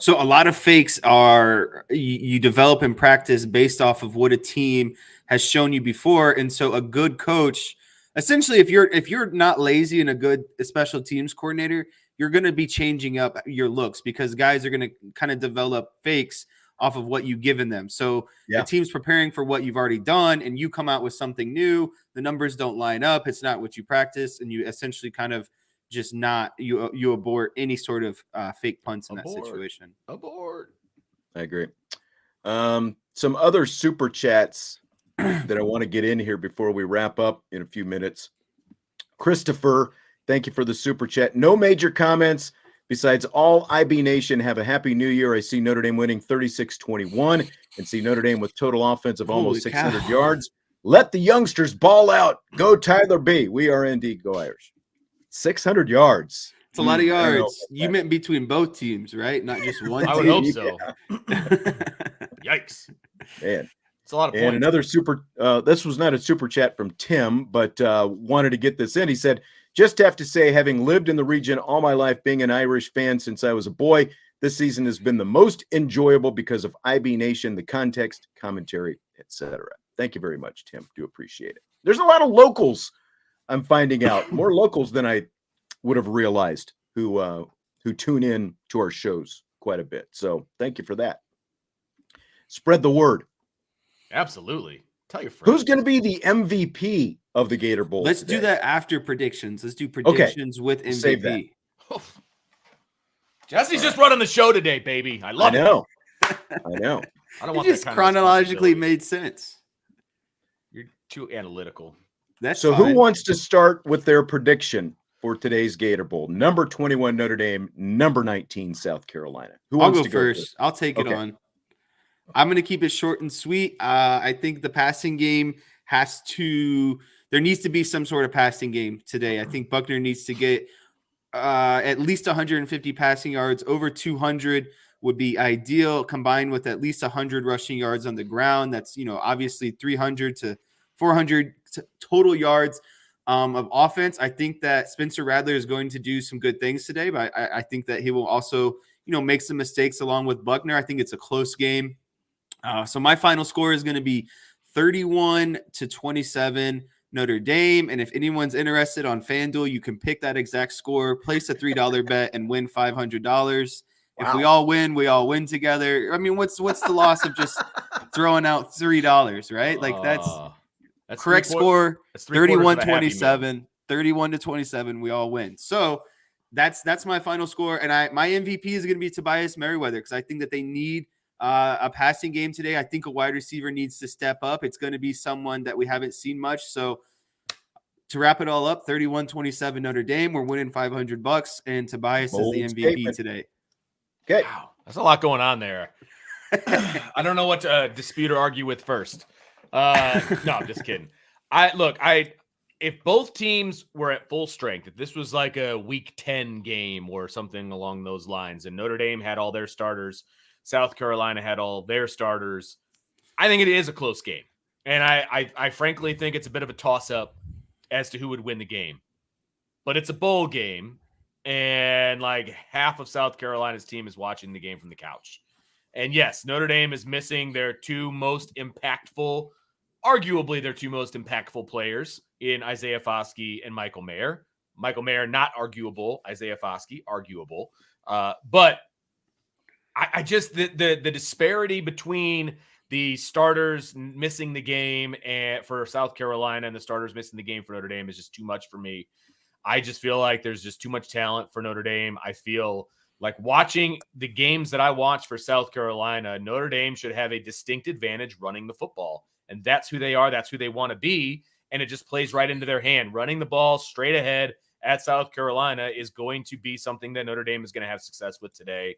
So a lot of fakes are you develop in practice based off of what a team has shown you before. And so a good coach, essentially, if you're not lazy and a good special teams coordinator, you're going to be changing up your looks because guys are going to kind of develop fakes off of what you've given them. So the team's preparing for what you've already done and you come out with something new. The numbers don't line up. It's not what you practice. And you essentially kind of just you abort any sort of fake punts in that situation. Abort. I agree. Some other super chats that I want to get in here before we wrap up in a few minutes. Christopher, thank you for the super chat. No major comments besides all IB Nation. Have a happy new year. I see Notre Dame winning 36-21 and see Notre Dame with total offense of almost 600 yards. Let the youngsters ball out. Go Tyler B. We are indeed go Irish. 600 yards. It's a lot of yards. You meant between both teams, right? Not just one team. I would hope so. Yikes. Man. It's a lot of points. And another super, this was not a super chat from Tim, but wanted to get this in. He said, just have to say, having lived in the region all my life, being an Irish fan since I was a boy, this season has been the most enjoyable because of IB Nation, the context, commentary, etc. Thank you very much, Tim. Do appreciate it. There's a lot of locals I'm finding out more locals than I would have realized who tune in to our shows quite a bit. So thank you for that. Spread the word. Absolutely. Tell your friends. Who's going to be the MVP of the Gator Bowl? Let's today? do that after predictions. Let's do predictions with MVP. Save that. Jesse's just running the show today, baby. I love it. I know. I don't It want just that kind chronologically of made sense. You're too analytical. That's So fine. who wants to start with their prediction for today's Gator Bowl? Number 21 Notre Dame, number 19 South Carolina. Who I'll wants go to first. I'll take it Okay. on. I'm going to keep it short and sweet. I think the passing game there needs to be some sort of passing game today. I think Buckner needs to get at least 150 passing yards. Over 200 would be ideal, combined with at least 100 rushing yards on the ground. That's, obviously 300 to 400 total yards of offense. I think that Spencer Rattler is going to do some good things today, but I think that he will also, make some mistakes along with Buckner. I think it's a close game. So my final score is going to be 31-27 Notre Dame. And if anyone's interested on FanDuel, you can pick that exact score, place a $3 bet, and win $500. If we all win, we all win together. I mean, what's the loss of just throwing out $3, right? Like that's correct score. 31-27. 31-27. We all win. So that's my final score. And my MVP is going to be Tobias Merriweather because I think that they need a passing game today. I think a wide receiver needs to step up. It's going to be someone that we haven't seen much. So to wrap it all up, 31-27 Notre Dame. We're winning $500, and Tobias is the MVP today. Okay. Wow, that's a lot going on there. I don't know what to dispute or argue with first. No, I'm just kidding. If both teams were at full strength, if this was like a week 10 game or something along those lines, and Notre Dame had all their starters, South Carolina had all their starters, I think it is a close game. And I frankly think it's a bit of a toss-up as to who would win the game. But it's a bowl game, and like half of South Carolina's team is watching the game from the couch. And yes, Notre Dame is missing their arguably their two most impactful players in Isaiah Foskey and Michael Mayer. Michael Mayer, not arguable. Isaiah Foskey, arguable. But I just the disparity between the starters missing the game and for South Carolina and the starters missing the game for Notre Dame is just too much for me. I just feel like there's just too much talent for Notre Dame. I feel like watching the games that I watch for South Carolina, Notre Dame should have a distinct advantage running the football. And that's who they are. That's who they want to be. And it just plays right into their hand. Running the ball straight ahead at South Carolina is going to be something that Notre Dame is going to have success with today.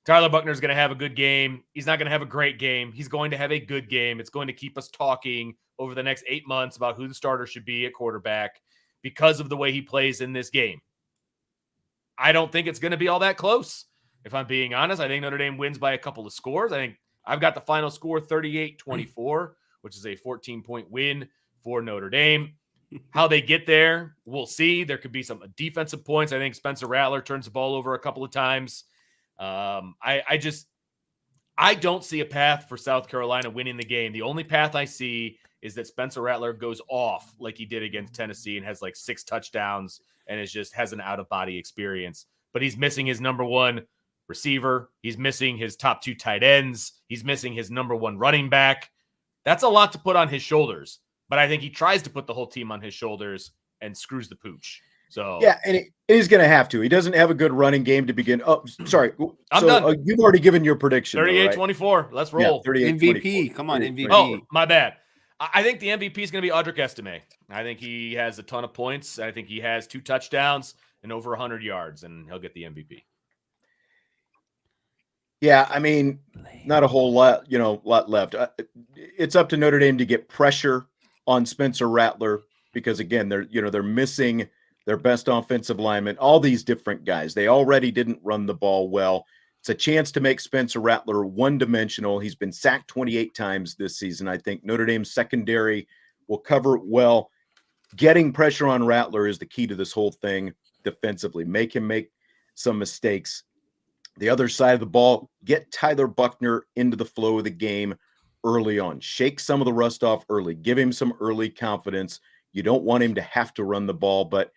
Tyler Buckner is going to have a good game. He's not going to have a great game. He's going to have a good game. It's going to keep us talking over the next 8 months about who the starter should be at quarterback because of the way he plays in this game. I don't think it's going to be all that close. If I'm being honest, I think Notre Dame wins by a couple of scores. I think I've got the final score 38-24, which is a 14-point win for Notre Dame. How they get there, we'll see. There could be some defensive points. I think Spencer Rattler turns the ball over a couple of times. I don't see a path for South Carolina winning the game. The only path I see is that Spencer Rattler goes off like he did against Tennessee and has like 6 touchdowns and has an out-of-body experience. But he's missing his number one receiver. He's missing his top 2 tight ends. He's missing his number 1 running back. That's a lot to put on his shoulders. But I think he tries to put the whole team on his shoulders and screws the pooch. So yeah, and he's going to have to. He doesn't have a good running game to begin. Oh, sorry. I'm done. You've already given your prediction. 38-24. Right? Let's roll. Yeah, MVP. Come on, MVP. Oh, my bad. I think the MVP is going to be Audric Estime. I think he has a ton of points. I think he has 2 touchdowns and over 100 yards, and he'll get the MVP. Yeah, I mean, not a whole lot, lot left. It's up to Notre Dame to get pressure on Spencer Rattler because again, they're missing their best offensive lineman, all these different guys. They already didn't run the ball well. It's a chance to make Spencer Rattler one-dimensional. He's been sacked 28 times this season. I think Notre Dame's secondary will cover it well. Getting pressure on Rattler is the key to this whole thing defensively. Make him make some mistakes. The other side of the ball, get Tyler Buckner into the flow of the game early on. Shake some of the rust off early. Give him some early confidence. You don't want him to have to run the ball, but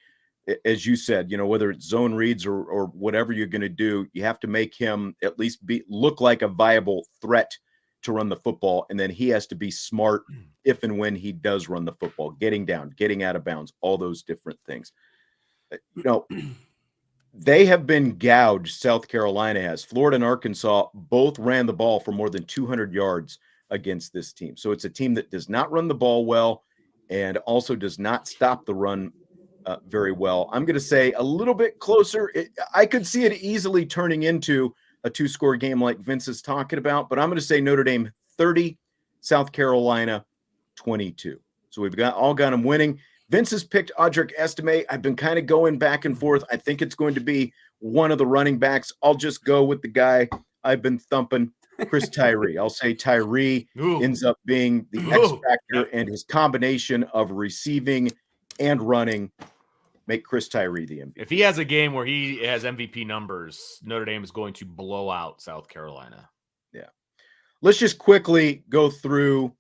as you said, whether it's zone reads or whatever you're going to do, you have to make him at least look like a viable threat to run the football. And then he has to be smart if and when he does run the football, getting down, getting out of bounds, all those different things. They have been gouged. South Carolina has. Florida and Arkansas both ran the ball for more than 200 yards against this team. So it's a team that does not run the ball well and also does not stop the run very well. I'm going to say a little bit closer. I could see it easily turning into a 2-score game like Vince is talking about, but I'm going to say Notre Dame 30, South Carolina 22. So we've all got them winning. Vince has picked Audric Estime. I've been kind of going back and forth. I think it's going to be one of the running backs. I'll just go with the guy I've been thumping, Chris Tyree. I'll say Tyree ends up being the X factor, and his combination of receiving and running make Chris Tyree the MVP. If he has a game where he has MVP numbers, Notre Dame is going to blow out South Carolina. Yeah. Let's just quickly go through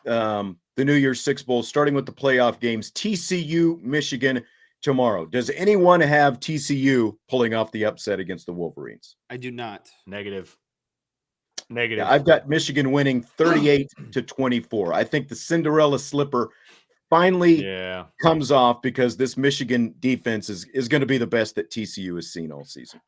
the New Year's Six Bowl, starting with the playoff games. TCU, Michigan tomorrow. Does anyone have TCU pulling off the upset against the Wolverines? I do not. Negative. Yeah, I've got Michigan winning 38-24. I think the Cinderella slipper finally comes off because this Michigan defense is going to be the best that TCU has seen all season.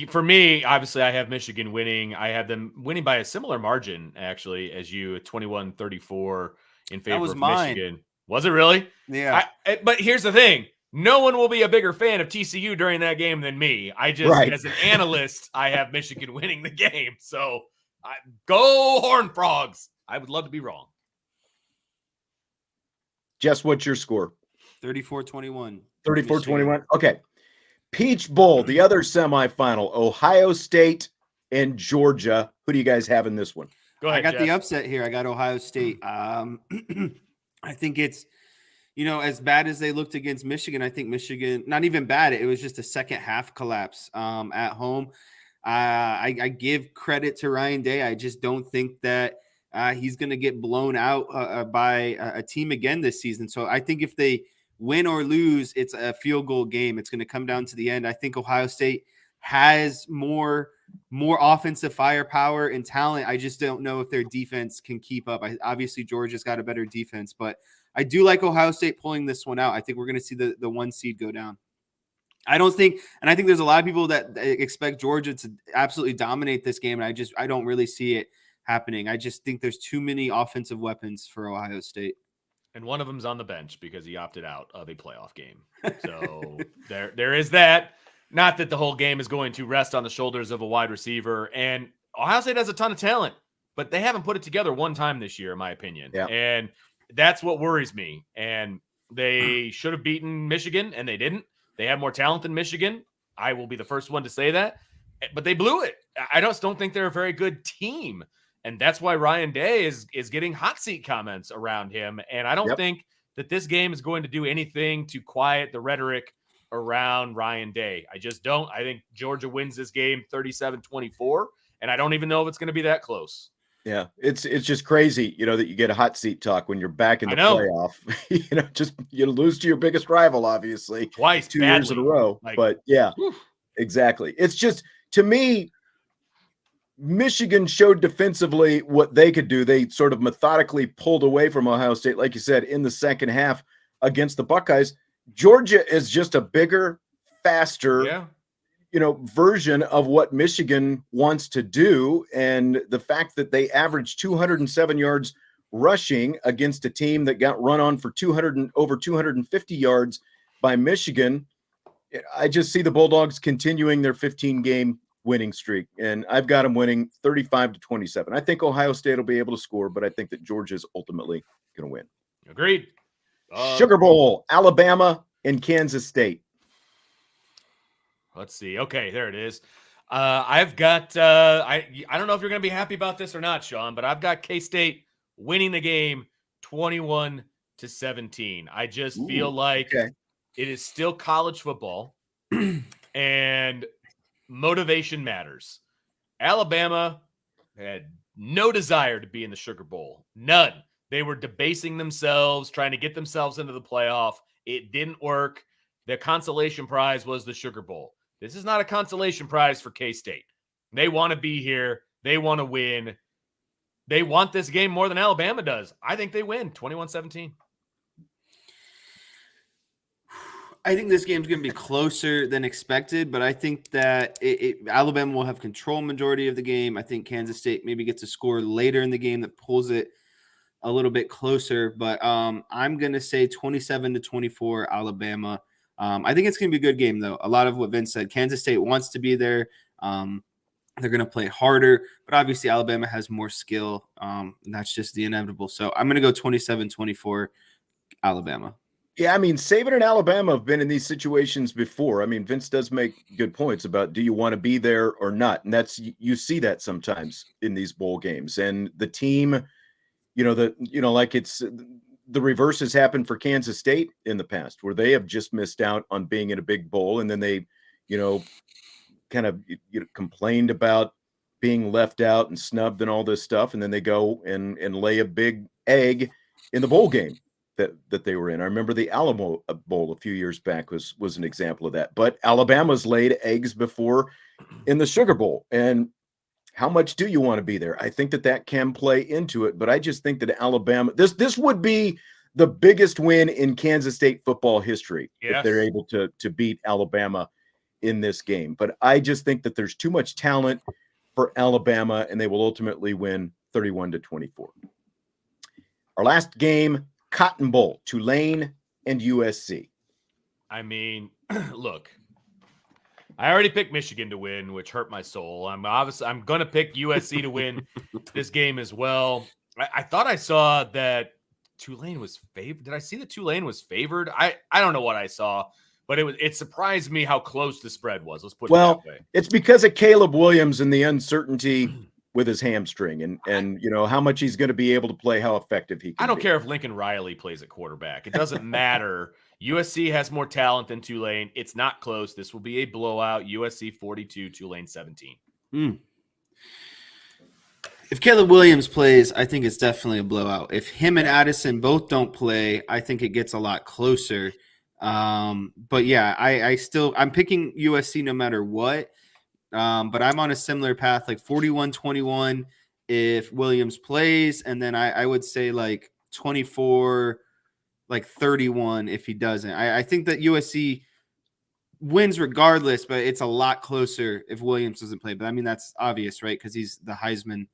For me, obviously, I have Michigan winning. I have them winning by a similar margin, actually, as you, 21-34 in favor of Michigan. Was it really? Yeah. But here's the thing. No one will be a bigger fan of TCU during that game than me. As an analyst, I have Michigan winning the game. So go Horned Frogs. I would love to be wrong. Jess, what's your score? 34-21. 34-21. Okay. Peach Bowl, the other semifinal, Ohio State and Georgia. Who do you guys have in this one? Go ahead, I got Jeff. the upset here. I got Ohio State. I think it's, as bad as they looked against Michigan, I think Michigan, not even bad. It was just a second half collapse at home. I give credit to Ryan Day. I just don't think that he's going to get blown out by a team again this season. So I think if they win or lose, it's a field goal game. It's going to come down to the end. I think Ohio State has more offensive firepower and talent. I just don't know if their defense can keep up. Obviously, Georgia's got a better defense, but I do like Ohio State pulling this one out. I think we're going to see the 1 seed go down. I think there's a lot of people that expect Georgia to absolutely dominate this game, and I don't really see it happening. I just think there's too many offensive weapons for Ohio State. And one of them's on the bench because he opted out of a playoff game. So there is that. Not that the whole game is going to rest on the shoulders of a wide receiver. And Ohio State has a ton of talent, but they haven't put it together one time this year, in my opinion. Yeah. And that's what worries me. And they should have beaten Michigan, and they didn't. They have more talent than Michigan. I will be the first one to say that. But they blew it. I just don't think they're a very good team. And that's why Ryan Day is getting hot seat comments around him. And I don't think that this game is going to do anything to quiet the rhetoric around Ryan Day. I just don't. I think Georgia wins this game 37-24, and I don't even know if it's going to be that close. Yeah, it's just crazy, that you get a hot seat talk when you're back in the playoff. You lose to your biggest rival, obviously, twice, 2 years in a row. But yeah, exactly. It's just, to me, Michigan showed defensively what they could do. They sort of methodically pulled away from Ohio State, like you said, in the second half against the Buckeyes. Georgia is just a bigger, faster, version of what Michigan wants to do. And the fact that they averaged 207 yards rushing against a team that got run on for over 250 yards by Michigan, I just see the Bulldogs continuing their 15-game winning streak, and I've got them winning 35-27. I think Ohio State will be able to score, but I think that Georgia is ultimately going to win. Agreed. Sugar Bowl, Alabama and Kansas State. Let's see. Okay, there it is. I've got I don't know if you're going to be happy about this or not, Sean, but I've got K-State winning the game 21-17. I just feel like it is still college football and motivation matters. Alabama had no desire to be in the Sugar Bowl. None. They were debasing themselves, trying to get themselves into the playoff. It didn't work. The consolation prize was the Sugar Bowl. This is not a consolation prize for K-State. They want to be here. They want to win. They want this game more than Alabama does. I think they win 21-17. I think this game's going to be closer than expected, but I think that Alabama will have control majority of the game. I think Kansas State maybe gets a score later in the game that pulls it a little bit closer, but I'm going to say 27-24 Alabama. I think it's going to be a good game, though. A lot of what Vince said, Kansas State wants to be there. They're going to play harder, but obviously Alabama has more skill. And that's just the inevitable. So I'm going to go 27-24 Alabama. Yeah, I mean, Saban and Alabama have been in these situations before. I mean, Vince does make good points about do you want to be there or not? And you see that sometimes in these bowl games. And the team, like it's the reverse has happened for Kansas State in the past, where they have just missed out on being in a big bowl, and then they, kind of complained about being left out and snubbed and all this stuff, and then they go and lay a big egg in the bowl game that they were in. I remember the Alamo Bowl a few years back was an example of that. But Alabama's laid eggs before in the Sugar Bowl, and how much do you want to be there? I think that can play into it, but I just think that Alabama, this would be the biggest win in Kansas State football history if they're able to beat Alabama in this game. But I just think that there's too much talent for Alabama, and they will ultimately win 31-24. Our last game, Cotton Bowl, Tulane and USC. I mean, look, I already picked Michigan to win, which hurt my soul. I'm going to pick USC to win this game as well. I thought I saw that Tulane was favored. Did I see that Tulane was favored? I don't know what I saw, but it surprised me how close the spread was. Let's put it that way. It's because of Caleb Williams and the uncertainty with his hamstring and how much he's going to be able to play, how effective he can be. I don't care if Lincoln Riley plays at quarterback. It doesn't matter. USC has more talent than Tulane. It's not close. This will be a blowout. USC 42, Tulane 17. If Caleb Williams plays, I think it's definitely a blowout. If him and Addison both don't play, I think it gets a lot closer. But yeah, I'm picking USC no matter what. But I'm on a similar path, like 41-21 if Williams plays, and then I would say like 24, like 31 if he doesn't. I think that USC wins regardless, but it's a lot closer if Williams doesn't play. But I mean, that's obvious, right? Because he's the Heisman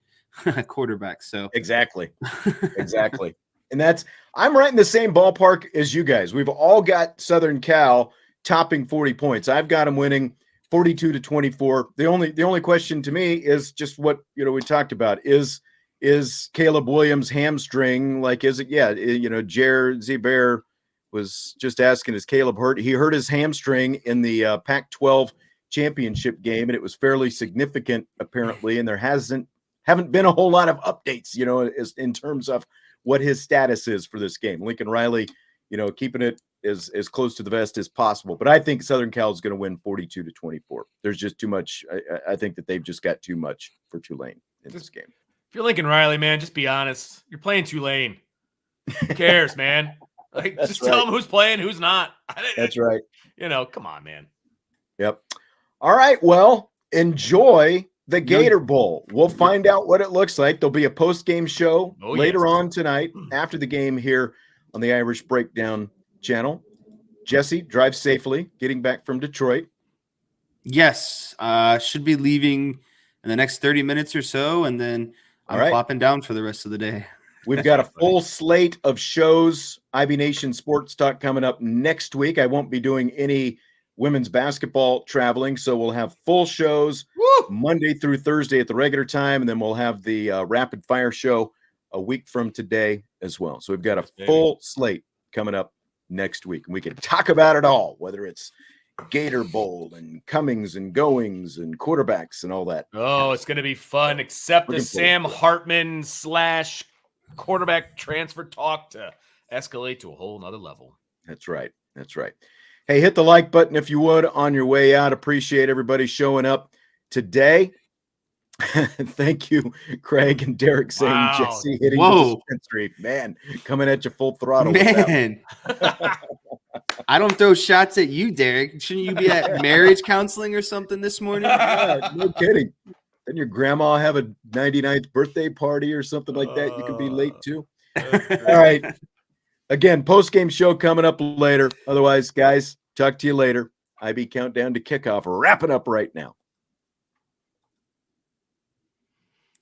quarterback. So exactly. And I'm right in the same ballpark as you guys. We've all got Southern Cal topping 40 points. I've got them winning 42-24. The only question to me is just what we talked about is Caleb Williams' hamstring, like, is it? Yeah, Jared Zeber was just asking, is Caleb hurt? He hurt his hamstring in the Pac-12 championship game, and it was fairly significant apparently. And there haven't been a whole lot of updates, in terms of what his status is for this game. Lincoln Riley, keeping it as close to the vest as possible. But I think Southern Cal is going to win 42-24. There's just too much. I think that they've just got too much for Tulane in this game. If you're Lincoln Riley, man, just be honest. You're playing Tulane. Who cares, man? Like, just tell them who's playing, who's not. That's right. Come on, man. Yep. All right. Well, enjoy the Gator Bowl. We'll find out what it looks like. There'll be a post-game show later on tonight after the game here on the Irish Breakdown channel. Jesse, drive safely, getting back from Detroit. Yes. Should be leaving in the next 30 minutes or so, and then I'm plopping down for the rest of the day. We've got a full slate of shows. IB Nation Sports Talk coming up next week. I won't be doing any women's basketball traveling, so we'll have full shows Monday through Thursday at the regular time, and then we'll have the rapid fire show a week from today as well. So we've got a full slate coming up next week, and we can talk about it all, whether it's Gator Bowl and comings and goings and quarterbacks and all that. Oh, it's going to be fun, except the Sam Hartman / quarterback transfer talk to escalate to a whole nother level. That's right. Hey, hit the like button if you would on your way out. Appreciate everybody showing up today. Thank you, Craig and Derek saying Wow. Jesse hitting Whoa. the dispensary. Man, coming at you full throttle. with that one. Man, I don't throw shots at you, Derek. Shouldn't you be at marriage counseling or something this morning? Yeah, no kidding. Then your grandma have a 99th birthday party or something like that. You could be late too. All right. Again, post-game show coming up later. Otherwise, guys, talk to you later. IB Countdown to Kickoff. Wrapping up right now.